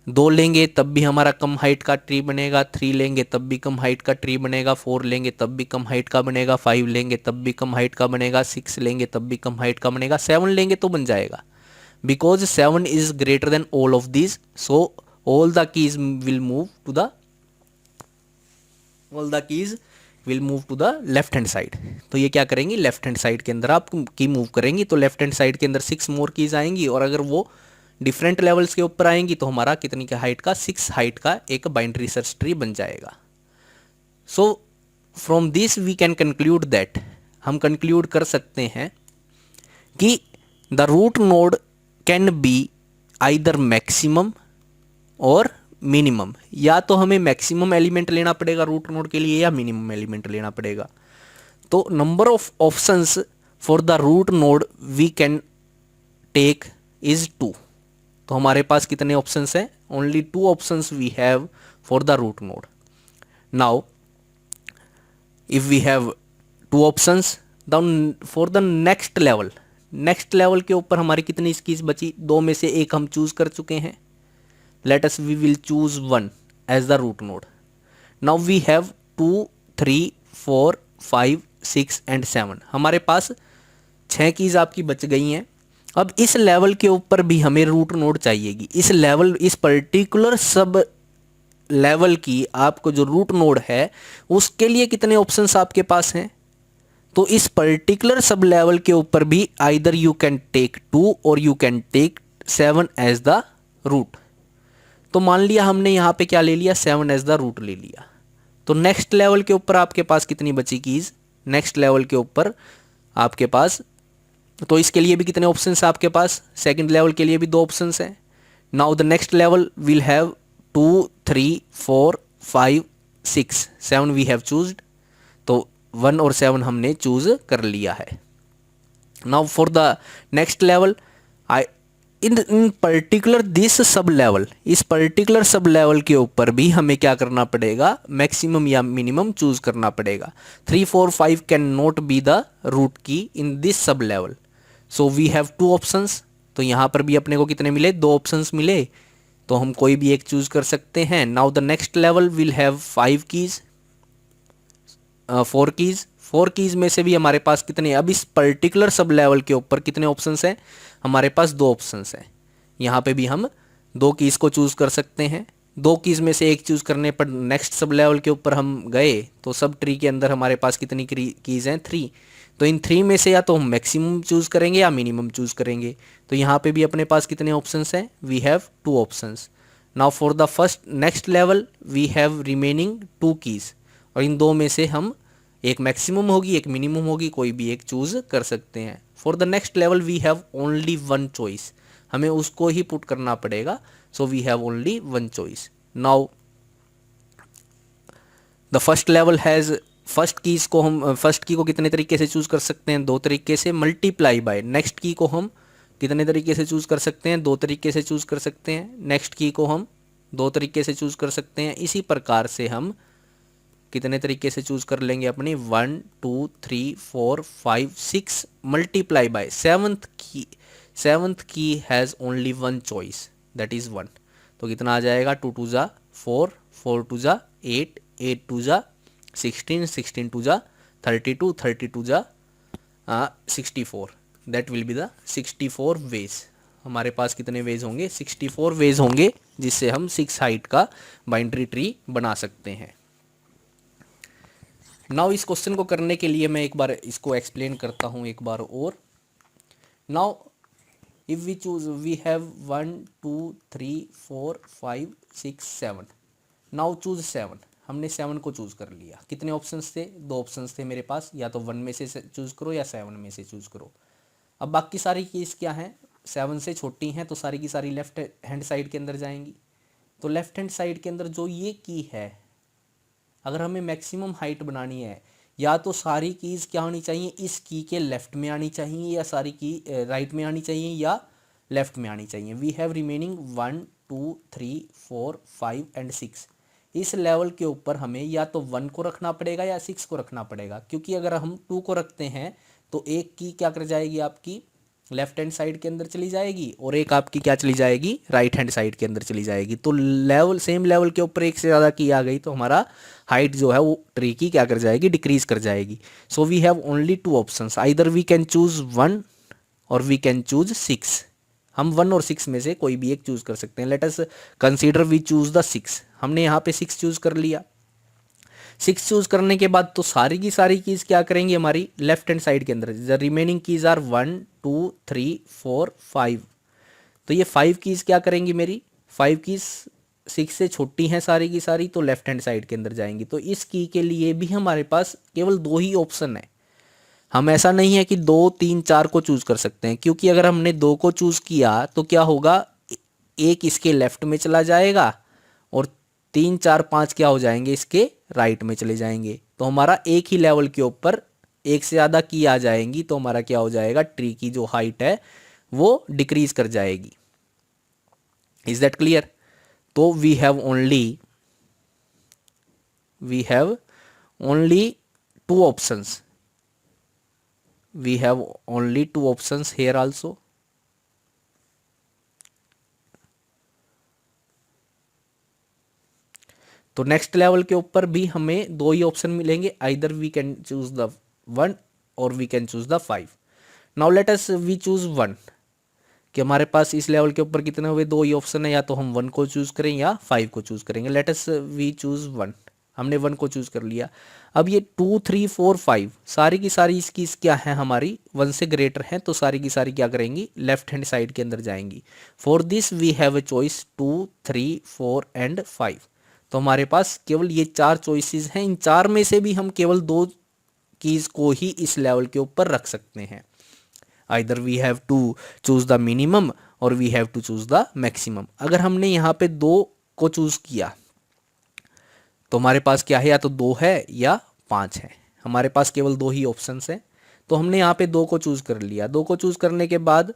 2 लेंगे तब भी हमारा कम हाइट का ट्री बनेगा, 3 लेंगे तब भी कम हाइट का ट्री बनेगा, 4 लेंगे तब भी कम हाइट का बनेगा, 5 लेंगे तब भी कम हाइट का बनेगा, 6 लेंगे तब भी कम हाइट का बनेगा, 7 लेंगे तो बन जाएगा. Because 7 is greater than all of these, so all the keys will move to the will move to the left hand side. तो ये क्या करेंगी, लेफ्ट हैंड साइड के अंदर आप की मूव करेंगी, तो लेफ्ट हैंड साइड के अंदर 6 मोर कीज आएंगी. और अगर वो डिफरेंट लेवल्स के ऊपर आएंगी तो हमारा कितनी का हाइट का, 6 हाइट का एक बाइनरी सर्च ट्री बन जाएगा. So from this we can conclude that, हम कंक्लूड कर सकते हैं कि the root node can be either maximum और मिनिमम. या तो हमें मैक्सिमम एलिमेंट लेना पड़ेगा रूट नोड के लिए या मिनिमम एलिमेंट लेना पड़ेगा. तो number of options for the root node we can take is 2. तो हमारे पास कितने ऑप्शंस हैं, only 2 options we have for the root node. Now if we have 2 options then for the next level के ऊपर हमारी कितनी कीज बची, 2 में से एक हम चूज कर चुके हैं. Let us we will choose 1 as the root node. Now we have 2 3 4 5 6 and 7. हमारे पास 6 कीज आपकी बच गई हैं. अब इस लेवल के ऊपर भी हमें रूट नोड चाहिएगी. इस पर्टिकुलर सब लेवल की आपको जो रूट नोड है उसके लिए कितने ऑप्शंस आपके पास हैं. तो इस पर्टिकुलर सब लेवल के ऊपर भी आइदर यू कैन टेक 2 और you can take 7 as the root. तो मान लिया हमने यहाँ पे क्या ले लिया, 7 एज द रूट ले लिया. तो नेक्स्ट लेवल के ऊपर आपके पास कितनी बची कीज, नेक्स्ट लेवल के ऊपर आपके पास, तो इसके लिए भी कितने ऑप्शंस आपके पास, सेकंड लेवल के लिए भी 2 ऑप्शंस हैं. Now the next level will have 2 3 4 5 6 7 we have chosen. तो 1 और 7 हमने चूज कर लिया है. Now for the next level in particular this sub level, इस पर्टिकुलर सब लेवल के ऊपर भी हमें क्या करना पड़ेगा, मैक्सिमम या मिनिमम चूज करना पड़ेगा. 3 4 5 can not be the root key in this sub level, so we have 2 options. तो यहाँ पर भी अपने को कितने मिले, 2 ऑप्शंस मिले. तो हम कोई भी एक चूज कर सकते हैं. Now the next level will have 5 keys 4 keys. 4 keys में से भी हमारे पास कितने, अब इस पर्टिकुलर सब लेवल के ऊपर कितने ऑप्शंस हैं, हमारे पास 2 ऑप्शंस हैं. यहाँ पे भी हम 2 कीज को चूज कर सकते हैं. 2 कीज में से एक चूज करने पर नेक्स्ट सब लेवल के ऊपर हम गए तो सब ट्री के अंदर हमारे पास कितनी कीज हैं, 3. तो इन 3 में से या तो हम मैक्सिमम चूज करेंगे या मिनिमम चूज करेंगे. तो यहाँ पे भी अपने पास कितने ऑप्शंस हैं, we have 2 options. Now for the first next level we have remaining 2 keys. और इन 2 में से हम एक मैक्सिमम होगी एक मिनिमम होगी, कोई भी एक चूज कर सकते हैं. For the next level we have only 1 choice, हमें उसको ही पुट करना पड़ेगा. So we have only 1 choice. Now the first level has, first keys को हम फर्स्ट की को कितने तरीके से चूज़ कर सकते हैं, 2 तरीके से, मल्टीप्लाई बाय। नेक्स्ट की को हम कितने तरीके से चूज़ कर सकते हैं, 2 तरीके से चूज़ कर सकते हैं। नेक्स्ट की को हम 2 तरीके से चूज़ कर सकते हैं। इसी प्रकार से हम कितने तरीके से चूज़ कर लेंगे अपनी 1 2 3 4 5 6 मल्टीप्लाई बाय सेवन्थ की has only 1 choice, that is 1। तो कितना आ जाएगा, 2 2 जा 4, 4 2 जा 8, 8 2 जा 16, 16 2 जा 32, 32 जा 64। That will be the 64 ways. हमारे पास कितने वेज होंगे, 64 वेज होंगे, जिससे हम 6 हाइट का बाइनरी ट्री बना सकते हैं। नाउ इस क्वेश्चन को करने के लिए मैं एक बार इसको एक्सप्लेन करता हूँ एक बार और। Now if we choose, we have 1 2 3 4 5 6 7, now choose 7। हमने 7 को चूज कर लिया। कितने ऑप्शंस थे, 2 ऑप्शंस थे मेरे पास, या तो 1 में से चूज करो या 7 में से चूज करो। अब बाकी सारी कीज़ क्या हैं, 7 से छोटी हैं, तो सारी की सारी लेफ्ट हैंड साइड के अंदर जाएंगी। तो लेफ्ट हैंड साइड के अंदर जो ये की है, अगर हमें मैक्सिमम हाइट बनानी है, या तो सारी कीज़ क्या होनी चाहिए, इस की के लेफ्ट में आनी चाहिए, या सारी की राइट में आनी चाहिए, या लेफ्ट में आनी चाहिए। We have remaining 1 2 3 4 5 and 6। इस लेवल के ऊपर हमें या तो 1 को रखना पड़ेगा या 6 को रखना पड़ेगा, क्योंकि अगर हम 2 को रखते हैं तो एक की क्या कर जाएगी, आपकी लेफ्ट हैंड साइड के अंदर चली जाएगी, और एक आपकी क्या चली जाएगी, राइट हैंड साइड के अंदर चली जाएगी। तो लेवल, सेम लेवल के ऊपर एक से ज़्यादा की आ गई तो हमारा हाइट जो है वो ट्री की क्या कर जाएगी, डिक्रीज कर जाएगी। So we have only 2 options, either we can choose 1 और वी कैन चूज 6। हम 1 और 6 में से कोई भी एक चूज कर सकते हैं। Let us consider we choose the 6। हमने यहाँ पे 6 चूज कर लिया। 6 चूज करने के बाद तो सारी की सारी कीज क्या करेंगी हमारी लेफ्ट हैंड साइड के अंदर। The remaining keys are 1 2 3 4 5। तो ये 5 कीज क्या करेंगी मेरी, 5 कीज 6 से छोटी हैं सारी की सारी, तो लेफ्ट हैंड साइड के अंदर जाएंगी। तो इस की के लिए भी हमारे पास केवल 2 ही ऑप्शन है। हम ऐसा नहीं है कि 2 3 4 को चूज कर सकते हैं, क्योंकि अगर हमने 2 को चूज किया तो क्या होगा, एक इसके लेफ्ट में चला जाएगा और 3 4 5 क्या हो जाएंगे, इसके राइट में चले जाएंगे। तो हमारा एक ही लेवल के ऊपर एक से ज़्यादा की आ जाएंगी, तो हमारा क्या हो जाएगा, ट्री की जो हाइट है वो डिक्रीज कर जाएगी। Is that clear. तो we have only 2 options, we have only 2 options here also। तो नेक्स्ट लेवल के ऊपर भी हमें 2 ही ऑप्शन मिलेंगे, either we can choose the 1 और we can choose the 5। Now let us we choose 1, कि हमारे पास इस लेवल के ऊपर कितने हुए, 2 ही ऑप्शन है, या तो हम 1 को चूज करें या 5 को चूज करेंगे। Let us we choose 1। हमने 1 को चूज कर लिया। अब ये 2 3 4 5 सारी की सारी इसकी क्या है, हमारी 1 से ग्रेटर हैं, तो सारी की सारी क्या करेंगी, लेफ्ट हैंड साइड के अंदर जाएंगी। For this we have a choice 2 3 4 and 5। तो हमारे पास केवल ये 4 चॉइसेस हैं। इन 4 में से भी हम केवल 2 कीज को ही इस लेवल के ऊपर रख सकते हैं। Either we have to choose the minimum और we have to choose the maximum. अगर हमने यहाँ पे 2 को चूज किया तो हमारे पास क्या है, या तो 2 है या 5 है। हमारे पास केवल 2 ही ऑप्शंस हैं, तो हमने यहाँ पे 2 को चूज कर लिया। 2 को चूज करने के बाद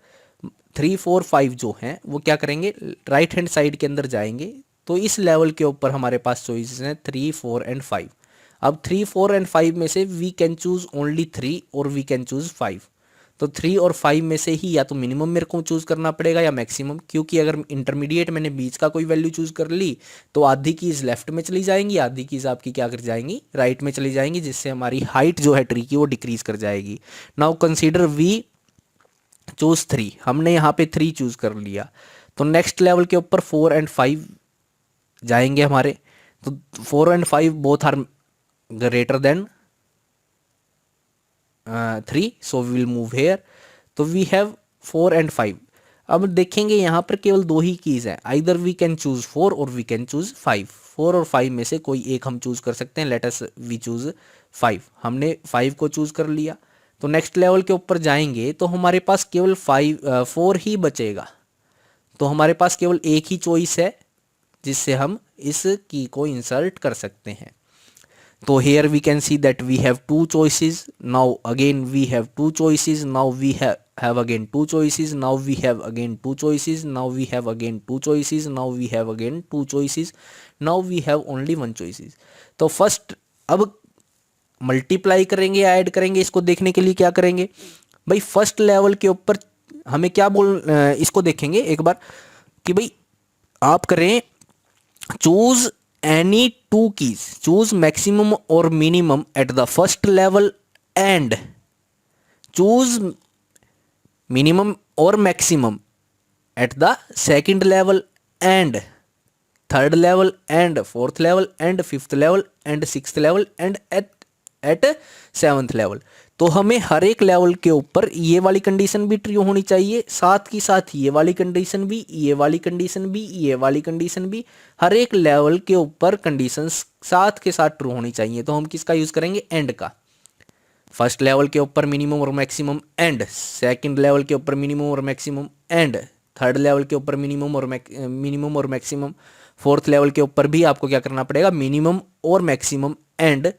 3 4 5 जो हैं वो क्या करेंगे, राइट हैंड साइड के अंदर जाएंगे। तो इस लेवल के ऊपर हमारे पास चॉइसेस हैं 3 4 एंड 5। अब 3 4 एंड 5 में से वी कैन चूज ओनली 3 और वी कैन चूज 5। तो 3 और 5 में से ही या तो मिनिमम मेरे को चूज करना पड़ेगा या मैक्सिमम, क्योंकि अगर इंटरमीडिएट मैंने बीच का कोई वैल्यू चूज कर ली तो आधी कीज लेफ्ट में चली जाएंगी, आधी कीज आपकी क्या कर जाएंगी, राइट में चली जाएंगी, जिससे हमारी हाइट जो है ट्री की वो डिक्रीज कर जाएगी। Now consider we choose 3। हमने यहाँ पे 3 चूज कर लिया, तो नेक्स्ट लेवल के ऊपर 4 एंड 5 जाएंगे हमारे। तो 4 and 5 both are greater than 3, so we will move here. तो वी हैव 4 एंड 5। अब देखेंगे यहाँ पर केवल 2 ही कीज हैं, आइदर वी कैन चूज 4 और वी कैन चूज 5। 4 और 5 में से कोई एक हम चूज कर सकते हैं। Let us we choose 5। हमने 5 को चूज कर लिया, तो नेक्स्ट लेवल के ऊपर जाएंगे तो हमारे पास केवल 4 ही बचेगा। तो हमारे पास केवल एक ही चॉइस है जिससे हम इस की को इंसर्ट कर सकते हैं। तो here we can see that we have two choices. Now again we have two choices. Now we have again two choices. Now we have again two choices. Now we have again two choices. Now we have again two choices. Now we have only one choices. तो first अब multiply करेंगे या add करेंगे, इसको देखने के लिए क्या करेंगे भाई, फर्स्ट लेवल के ऊपर हमें क्या इसको देखेंगे एक बार कि भाई आप करें choose any two keys, choose maximum और minimum at the first level and choose minimum और maximum at the second level and third level and fourth level and fifth level and sixth level and at seventh level. तो हमें हर एक level के ऊपर ये वाली condition भी true होनी चाहिए, साथ ही साथ ये वाली कंडीशन भी, ये वाली कंडीशन भी, ये वाली कंडीशन भी, हर एक लेवल के ऊपर कंडीशन साथ के साथ ट्रू होनी चाहिए। तो हम किसका यूज करेंगे, एंड का। फर्स्ट लेवल के ऊपर मिनिमम और मैक्सिमम एंड, सेकंड लेवल के ऊपर मिनिमम और मैक्सिमम एंड, थर्ड लेवल के ऊपर मिनिमम और मैक्सिमम, फोर्थ लेवल के ऊपर भी आपको क्या करना पड़ेगा, मिनिमम और मैक्सिमम एंड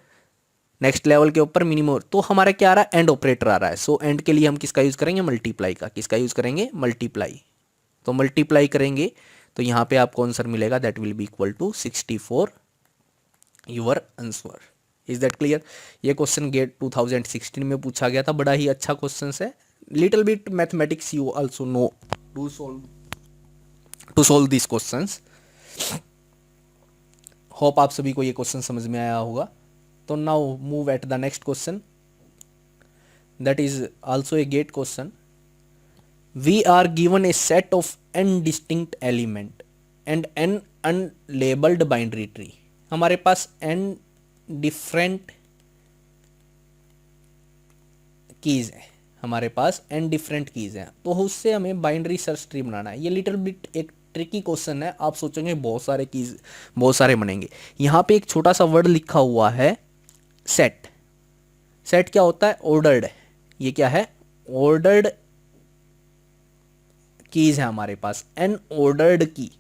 नेक्स्ट लेवल के ऊपर मिनिमम। तो हमारा क्या आ रहा है, एंड ऑपरेटर आ रहा है। सो एंड के लिए हम किसका यूज करेंगे, मल्टीप्लाई का। किसका यूज करेंगे, मल्टीप्लाई। तो मल्टीप्लाई करेंगे तो यहाँ पे आपको आंसर मिलेगा, that will be equal to 64 your answer. Is that clear. ये क्वेश्चन गेट 2016 में पूछा गया था, बड़ा ही अच्छा क्वेश्चन है। Little bit mathematics you also know to solve this questions. Hope आप सभी को ये क्वेश्चन समझ में आया होगा। तो now move at the next question, that is also a GATE question. We are given a set of n distinct element and n unlabelled binary tree. हमारे पास n डिफरेंट कीज है, हमारे पास n डिफरेंट कीज हैं, तो उससे हमें binary search tree बनाना है। ये लिटिल बिट एक ट्रिकी क्वेश्चन है। आप सोचेंगे बहुत सारे कीज, बहुत सारे बनेंगे। यहाँ पे एक छोटा सा वर्ड लिखा हुआ है सेट। सेट क्या होता है, ऑर्डर्ड। ये क्या है, ऑर्डर्ड कीज है हमारे पास, n ऑर्डर्ड की।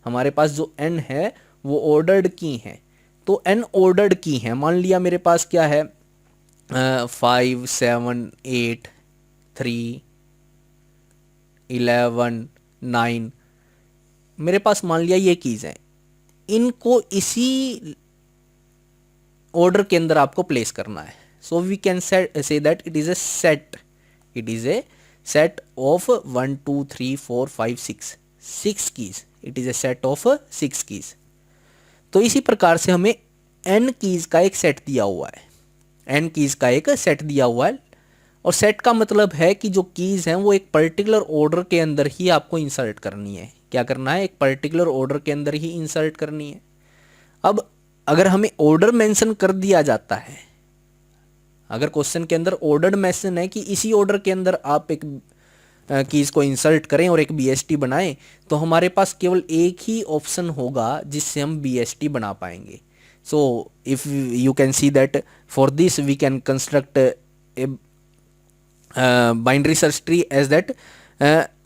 हमारे पास जो n है वो ऑर्डर्ड की है। तो n ऑर्डर्ड की है, मान लिया मेरे पास क्या है 5 7 8 3 11 9, मेरे पास मान लिया ये कीज है। इनको इसी ऑर्डर के अंदर आपको प्लेस करना है। So we can say that it is a set, it is a set of 1 2 3 4 5 6 keys, it is a set of 6 keys. तो इसी प्रकार से हमें n कीज का एक सेट दिया हुआ है, n कीज का एक सेट दिया हुआ है। और सेट का मतलब है कि जो कीज हैं वो एक पर्टिकुलर ऑर्डर के अंदर ही आपको इंसर्ट करनी है। क्या करना है, एक पर्टिकुलर ऑर्डर के अंदर ही इंसर्ट करनी है। अब अगर हमें ऑर्डर मेंशन कर दिया जाता है, अगर क्वेश्चन के अंदर ऑर्डर मेंशन है कि इसी ऑर्डर के अंदर आप एक कीज को इंसर्ट करें और एक बीएसटी बनाएं, तो हमारे पास केवल एक ही ऑप्शन होगा जिससे हम बीएसटी बना पाएंगे। So if you can see that for this we can construct a binary search tree as that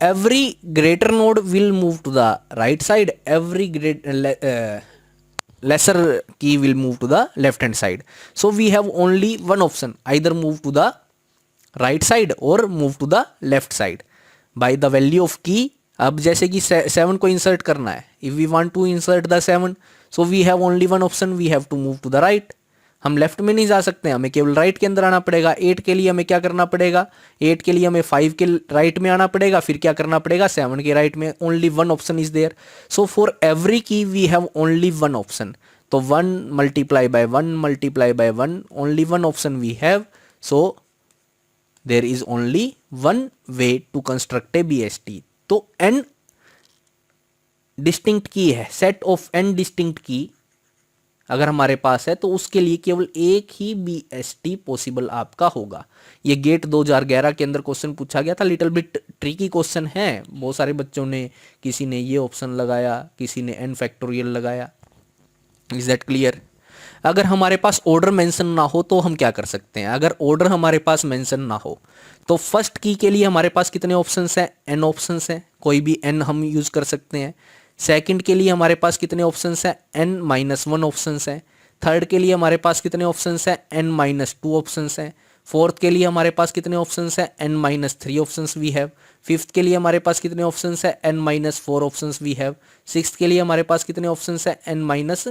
every greater node will move to the right side, every lesser key will move to the left hand side. So we have only one option, either move to the right side or move to the left side by the value of key. अब जैसे कि 7 को insert करना है, if we want to insert the 7, so we have only one option, we have to move to the right. हम left में नहीं जा सकते, हमें केवल राइट के अंदर आना पड़ेगा। 8 के लिए हमें क्या करना पड़ेगा, 8 के लिए हमें 5 के राइट में आना पड़ेगा, फिर क्या करना पड़ेगा 7 के राइट में। Only one option is there, so for every key we have only one option. तो 1 multiply by 1 multiply by 1, only one option we have. So there is only one way to construct a BST. तो n distinct key है, set of n distinct की अगर हमारे पास है तो उसके लिए केवल एक ही बीएसटी पॉसिबल आपका होगा। ये गेट 2011 के अंदर क्वेश्चन पूछा गया था, लिटिल बिट ट्रिकी क्वेश्चन है। बहुत सारे बच्चों ने, किसी ने ये ऑप्शन लगाया, किसी ने n फैक्टोरियल लगाया। Is that clear. अगर हमारे पास ऑर्डर मेंशन ना हो तो हम क्या कर सकते हैं, अगर ऑर्डर हमारे पास मेंशन ना हो तो फर्स्ट की के लिए हमारे पास कितने ऑप्शंस हैं, n ऑप्शंस हैं, कोई भी n हम यूज कर सकते हैं। सेकंड के लिए हमारे पास कितने ऑप्शंस हैं, n-1 ऑप्शंस हैं। थर्ड के लिए हमारे पास कितने ऑप्शंस हैं, n माइनस 2 ऑप्शंस हैं। फोर्थ के लिए हमारे पास कितने ऑप्शंस हैं, n minus 3 options we have. Fifth के लिए हमारे पास कितने ऑप्शंस हैं, n minus 4 options we have. Sixth के लिए हमारे पास कितने ऑप्शंस हैं, n minus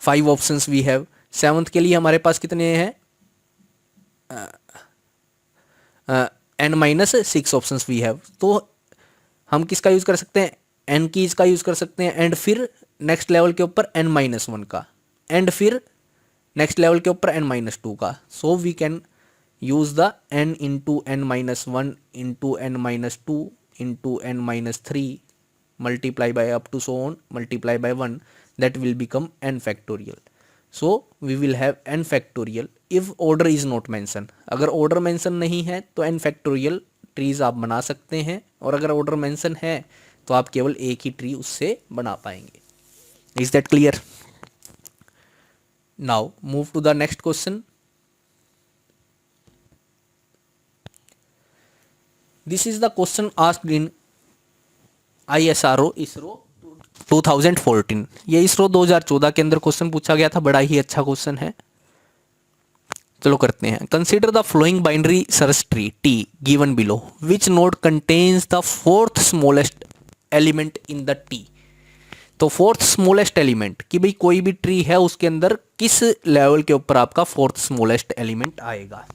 5 options we have. Seventh के लिए हमारे पास कितने हैं, n minus 6 options we have. तो हम किसका यूज कर सकते हैं, n कीज का यूज कर सकते हैं, एंड फिर नेक्स्ट लेवल के ऊपर n माइनस 1 का, एंड फिर नेक्स्ट लेवल के ऊपर n माइनस 2 का। So we can use the n into n minus 1 into n minus 2 into n minus 3 multiply by up to so on multiply by 1, that will become n factorial. So we will have n factorial if order is not mentioned. अगर order mention नहीं है तो n factorial trees आप बना सकते हैं, और अगर order mention है तो आप केवल एक ही tree उससे बना पाएंगे। Is that clear? Now move to the next question. This is the question asked in ISRO ISRO 2014। ये इसरो 2014 के अंदर क्वेश्चन पूछा गया था, बड़ा ही अच्छा क्वेश्चन है। चलो करते हैं। Consider the following binary search tree T given below, which node contains the fourth smallest element in the T. तो फोर्थ स्मॉलेस्ट एलिमेंट कि भाई कोई भी ट्री है उसके अंदर किस लेवल के ऊपर आपका फोर्थ स्मॉलेस्ट एलिमेंट आएगा।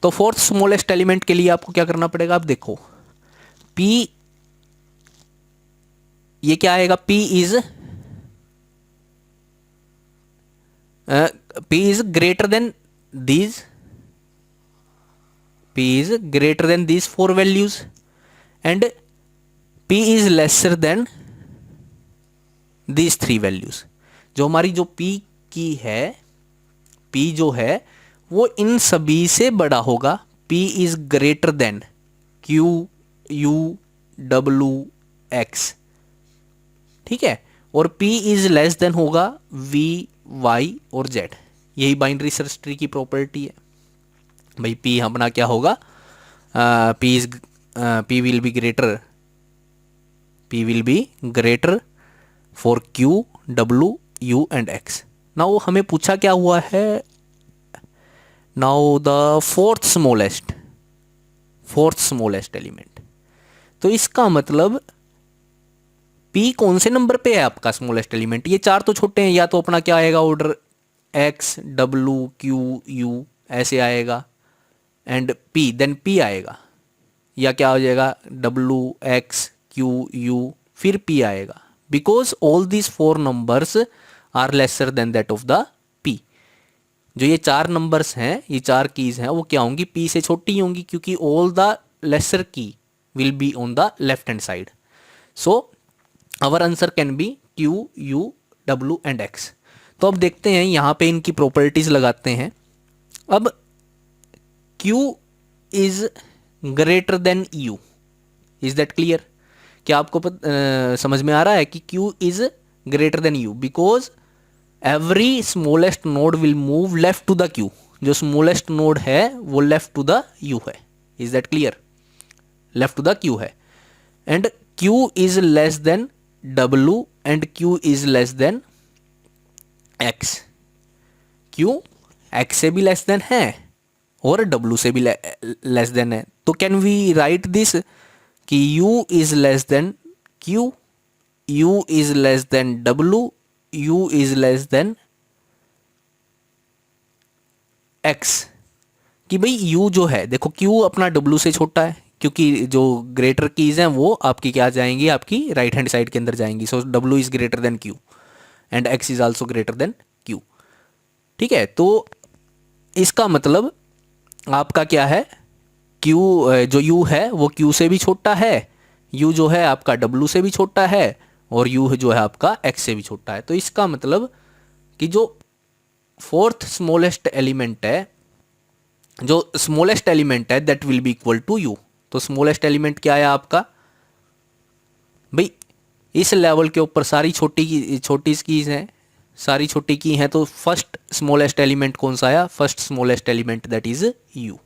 तो फोर्थ स्मॉलेस्ट एलिमेंट के लिए आपको क्या करना पड़ेगा, आप देखो P, ये क्या आएगा, P is greater then these, P is greater then these 4 values, and P is lesser than these 3 values. जो हमारी जो P की है, P जो है वो इन सभी से बड़ा होगा। P is greater then Q, U, W, X, ठीक है, और P इज लेस देन होगा V, Y और Z। यही बाइनरी सर्च ट्री की प्रॉपर्टी है भाई। P अपना क्या होगा, P will be greater for Q, W, U and X। Now हमें पूछा क्या हुआ है, now the fourth smallest element. तो इसका मतलब P कौन से नंबर पे है आपका स्मॉलेस्ट एलिमेंट। ये 4 तो छोटे हैं, या तो अपना क्या आएगा order X, W, Q, U ऐसे आएगा, एंड P देन P आएगा, या क्या हो जाएगा W, X, Q, U फिर P आएगा, because all these 4 numbers are lesser than that of the P। जो ये 4 नंबर्स हैं, ये 4 कीज हैं, वो क्या होंगी, P से छोटी होंगी, क्योंकि all the lesser key will be on the left hand side. So our answer can be Q, U, W and X। तो अब देखते हैं यहाँ पे इनकी प्रॉपर्टीज लगाते हैं। अब Q is greater than U, is that clear. क्या आपको समझ में आ रहा है कि Q is greater than U, because every smallest node will move left to the Q। जो स्मॉलेस्ट नोड है वो लेफ्ट टू द U है, is that clear, left to the Q है। And Q is less than W and Q is less than X। Q X से भी less than है और W से भी लेस देन है। तो कैन वी राइट दिस कि U is less than Q, U is less than W, U is less than X। कि भाई U जो है, देखो Q अपना W से छोटा है, क्योंकि जो ग्रेटर कीज हैं वो आपकी क्या जाएंगी, आपकी राइट हैंड साइड के अंदर जाएंगी। सो W is greater then Q and X is also greater than Q, ठीक है। तो इसका मतलब आपका क्या है, Q जो U है वो Q से भी छोटा है, U जो है आपका W से भी छोटा है, और U जो है आपका X से भी छोटा है। तो इसका मतलब कि जो फोर्थ स्मॉलेस्ट एलिमेंट है, जो स्मॉलेस्ट एलिमेंट है that will be equal to U। तो स्मॉलेस्ट एलिमेंट क्या है आपका भाई, इस लेवल के ऊपर सारी छोटी कीज हैं, सारी छोटी की हैं, तो फर्स्ट स्मॉलेस्ट एलिमेंट कौन सा आया, first smallest element that is U।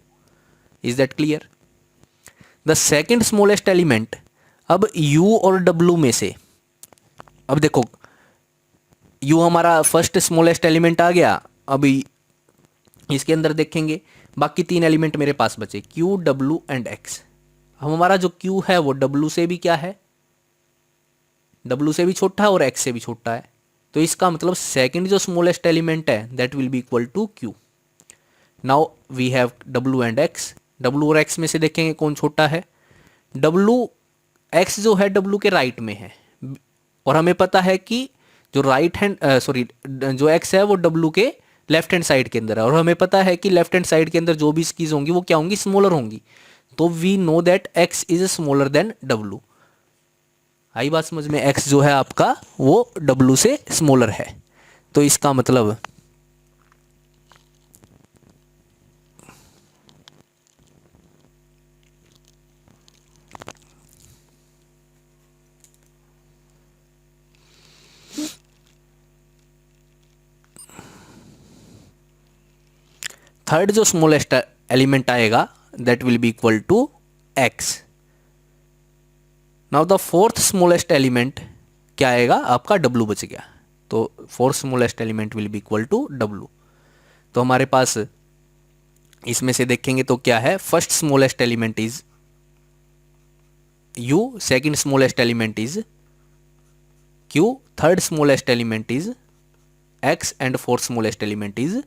Is that clear. The second smallest element, अब U और W में से, अब देखो यू हमारा फर्स्ट स्मॉलेस्ट एलिमेंट आ गया। अभी इसके अंदर देखेंगे बाकी 3 एलिमेंट मेरे पास बचे, क्यू, डब्लू एंड एक्स। हमारा जो क्यू है वो डब्लू से भी क्या है, डब्लू से भी छोटा है और एक्स से भी छोटा है। तो इसका मतलब सेकंड जो स्मॉलेस्ट एलिमेंट है that will be equal to Q. Now we have W and X. W और एक्स में से देखेंगे कौन छोटा है। डब्लू, एक्स जो है डब्लू के राइट में है, और हमें पता है कि जो राइट हैंड सॉरी जो एक्स है वो डब्लू के लेफ्ट हैंड साइड के अंदर है, और हमें पता है कि लेफ्ट हैंड साइड के अंदर जो भी कीज होंगी वो क्या होंगी, स्मॉलर होंगी। तो we know that X is smaller than W. आई बात समझ में, एक्स जो है आपका वो डब्लू से स्मॉलर है। तो इसका मतलब थर्ड जो स्मॉलेस्ट एलिमेंट आएगा that will be equal to X. Now the fourth smallest element क्या आएगा आपका, डब्लू बच गया। तो fourth smallest element will be equal to W. तो हमारे पास इसमें से देखेंगे तो क्या है, first smallest element is U, second smallest element is Q, third smallest element is X and fourth smallest element is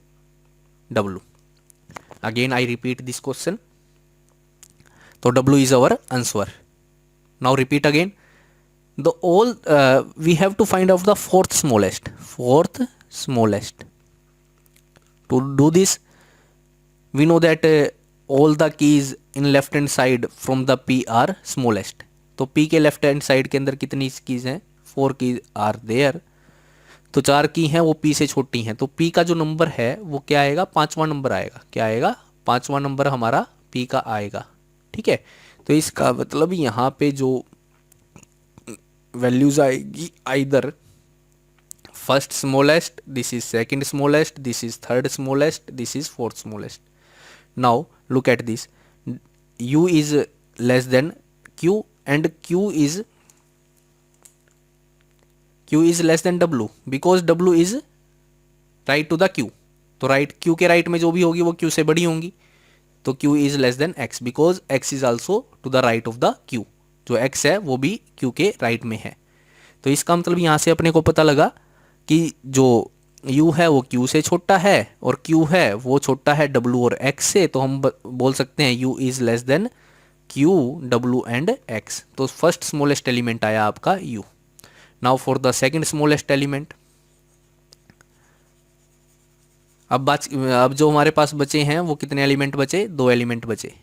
W. Again I repeat this question. तो W is our answer. Now repeat again the all we have to find out the fourth smallest. To do this we know that all the keys in left hand side from the p are smallest. तो p के left hand side के अंदर कितनी keys हैं, 4 keys are there. तो 4 की हैं वो p से छोटी हैं। तो p का जो नंबर है वो क्या आएगा, 5वां नंबर आएगा। क्या आएगा, 5वां नंबर हमारा p का आएगा। ठीक है, तो इसका मतलब यहाँ पे जो वैल्यूज आएगी, either first smallest, this is second smallest, this is third smallest, this is fourth smallest. Now look at this, u is less than q and q is less than w because w is right to the q। तो right q के right में जो भी होगी वो q से बड़ी होंगी। तो q is less than x because x is also to the right of the q। जो x है वो भी q के राइट में है। तो इसका मतलब यहाँ से अपने को पता लगा कि जो u है वो q से छोटा है और q है वो छोटा है w और x से। तो हम बोल सकते हैं u is less than q, w and x। तो फर्स्ट स्मॉलेस्ट एलिमेंट आया आपका u। Now for the second smallest element, अब जो हमारे पास बचे हैं वो कितने एलिमेंट बचे, 2 एलिमेंट बचे।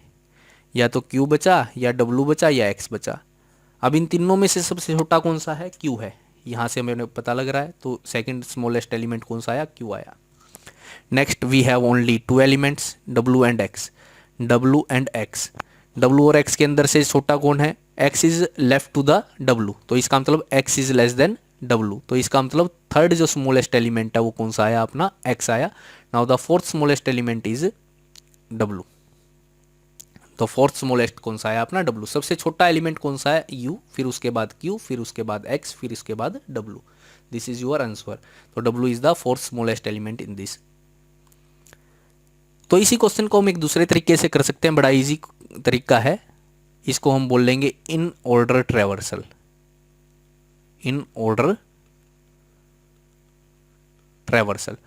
या तो q बचा या w बचा या x बचा। अब इन तीनों में से सबसे छोटा कौन सा है, q है। यहाँ से हमें पता लग रहा है। तो सेकंड स्मॉलेस्ट एलिमेंट कौन सा आया, q आया। Next we have only 2 elements w and x। w and x, w और x के अंदर से छोटा कौन है, x is left to the w। तो इसका मतलब x is less than w। तो इसका मतलब थर्ड जो स्मॉलेस्ट एलिमेंट है वो कौन सा आया अपना, x आया। Now the fourth smallest element is w। तो फोर्थ स्मॉलेस्ट कौन सा है अपना, W। सबसे छोटा एलिमेंट कौन सा है, U, फिर उसके बाद Q, फिर उसके बाद X, फिर इसके बाद W। This is your answer. तो W is the fourth smallest element in this. तो इसी क्वेश्चन को हम एक दूसरे तरीके से कर सकते हैं, बड़ा इजी तरीका है। इसको हम बोल लेंगे in order traversal. In order traversal,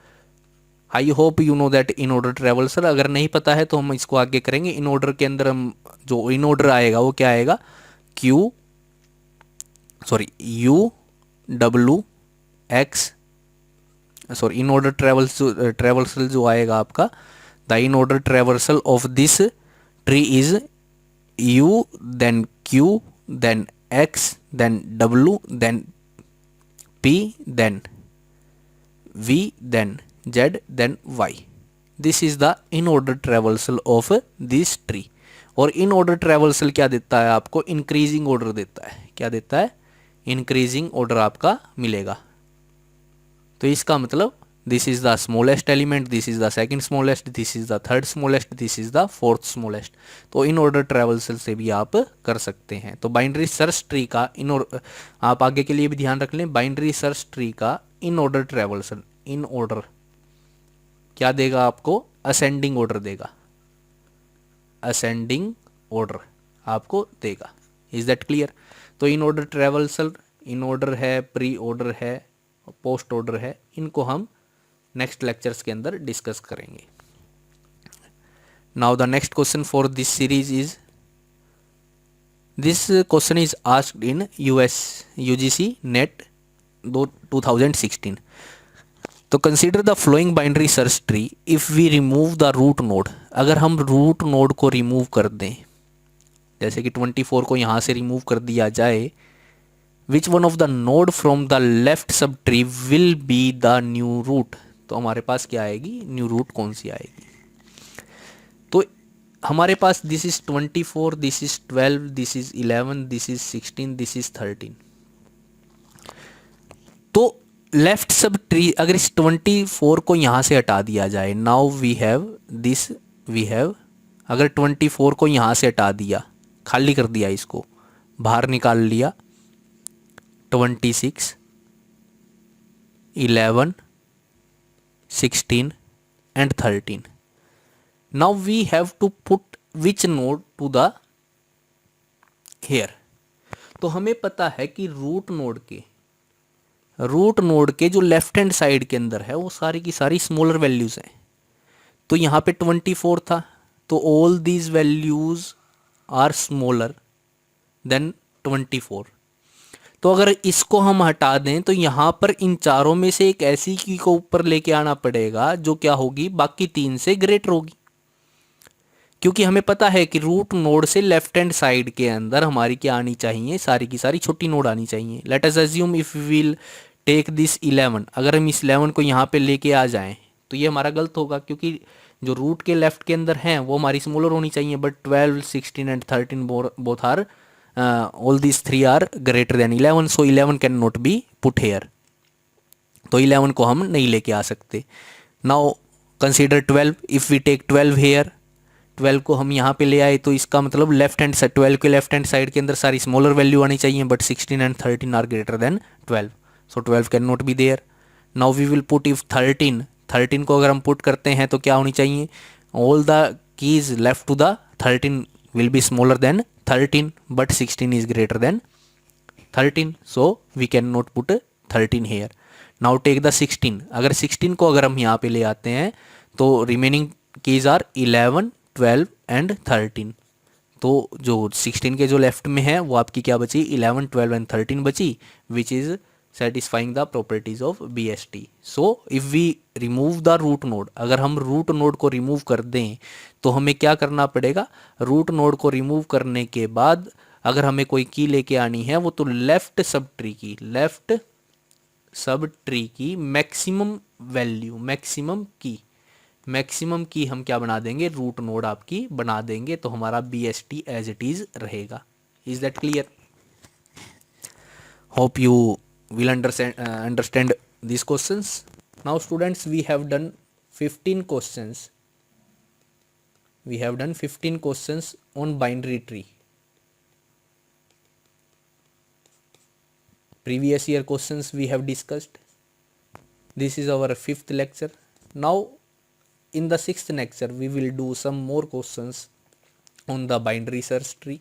I hope you know that in order traversal. अगर नहीं पता है तो हम इसको आगे करेंगे। इन ऑर्डर के अंदर हम जो इन ऑर्डर आएगा वो क्या आएगा, U, W, X। Sorry, in order traversal जो आएगा आपका, the in order traversal of this tree is U, then Q, then X, then W, then P, then V, then Z, then Y. This is the in order traversal of this tree। और इन order ट्रेवल्सल क्या देता है आपको, increasing order देता है। क्या देता है, इंक्रीजिंग ऑर्डर आपका मिलेगा। तो इसका मतलब this is the smallest element, this is the second smallest, this is the third smallest, this is the fourth smallest. तो इन ऑर्डर ट्रेवल्सल से भी आप कर सकते हैं। तो बाइनरी सर्च ट्री का आप आगे के लिए भी ध्यान रख लें, बाइनरी सर्च ट्री का इन ऑर्डर ट्रेवल्सल, इन ऑर्डर क्या देगा आपको, असेंडिंग ऑर्डर देगा, असेंडिंग ऑर्डर आपको देगा। Is that clear? तो in order traversal, in order है, प्री ऑर्डर है, पोस्ट ऑर्डर है, इनको हम नेक्स्ट लेक्चर्स के अंदर डिस्कस करेंगे। Now the next question for this series is, this question is asked in US UGC NET 2016। तो consider the following binary search tree if we remove the root node. अगर हम root node को remove कर दें, जैसे कि 24 को यहाँ से रिमूव कर दिया जाए, which one of the node from the left sub tree will be the new root. तो हमारे पास क्या आएगी, न्यू रूट कौन सी आएगी? तो हमारे पास this is 24, this is 12, this is 11, this is 16, this is 13। तो लेफ्ट सब ट्री, अगर इस 24 को यहाँ से हटा दिया जाए, now we have this, we have, अगर 24 को यहाँ से हटा दिया, खाली कर दिया, इसको बाहर निकाल लिया, 26, 11, 16 and 13. Now we have to put which node to the here. तो हमें पता है कि रूट नोड के जो लेफ्ट हैंड साइड के अंदर है वो सारी की सारी स्मॉलर वैल्यूज हैं। तो यहाँ पे 24 था, तो all these values are smaller than 24। तो अगर इसको हम हटा दें तो यहाँ पर इन चारों में से एक ऐसी की को ऊपर लेके आना पड़ेगा जो क्या होगी, बाकी तीन से ग्रेटर होगी। क्योंकि हमें पता है कि रूट नोड से लेफ्ट हैंड साइड के अंदर हमारी क्या आनी चाहिए, सारी की सारी छोटी नोड आनी चाहिए। Let us assume if we will take this 11, अगर हम इस 11 को यहाँ पे लेके आ जाएं तो ये हमारा गलत होगा, क्योंकि जो रूट के लेफ्ट के अंदर हैं वो हमारी स्मॉलर होनी चाहिए। But 12, 16 and 13 both are all these three are greater than 11, so 11 can not be put here. तो 11 को हम नहीं लेके आ सकते। नाउ consider 12, if we take 12 here, 12 को हम यहाँ पे ले आए तो इसका मतलब लेफ्ट हैंड साइड, 12 के लेफ्ट हैंड साइड के अंदर सारी स्मॉलर वैल्यू आनी चाहिए, but 16 and 13 are greater than 12, so 12 can not be there. Now we will put if 13 को अगर हम पुट करते हैं तो क्या होनी चाहिए, all the keys left to the 13 will be smaller than 13, but 16 is greater than 13, so we cannot put 13 here. Now take the 16, अगर 16 को अगर हम यहाँ पे ले आते हैं तो remaining keys are 11, 12 and 13। तो जो 16 के जो लेफ्ट में है वो आपकी क्या बची, 11, 12 and 13 बची, which is satisfying the properties of BST. So if we remove the root node, अगर हम रूट नोड को रिमूव कर दें तो हमें क्या करना पड़ेगा, रूट नोड को रिमूव करने के बाद अगर हमें कोई की लेके आनी है वो तो लेफ्ट सब ट्री की मैक्सिमम वैल्यू, मैक्सिमम की हम क्या बना देंगे, रूट नोड आपकी बना देंगे, तो हमारा BST एज इट इज रहेगा। Is that clear? Hope you will understand these questions. Now students, we have done 15 questions. We have done 15 questions on binary tree. Previous year questions we have discussed. This is our 5th lecture. Now in the 6th lecture we will do some more questions on the binary search tree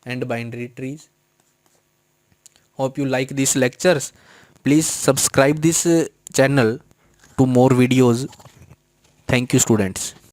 and binary trees. Hope you like these lectures. Please subscribe this channel to more videos. Thank you students.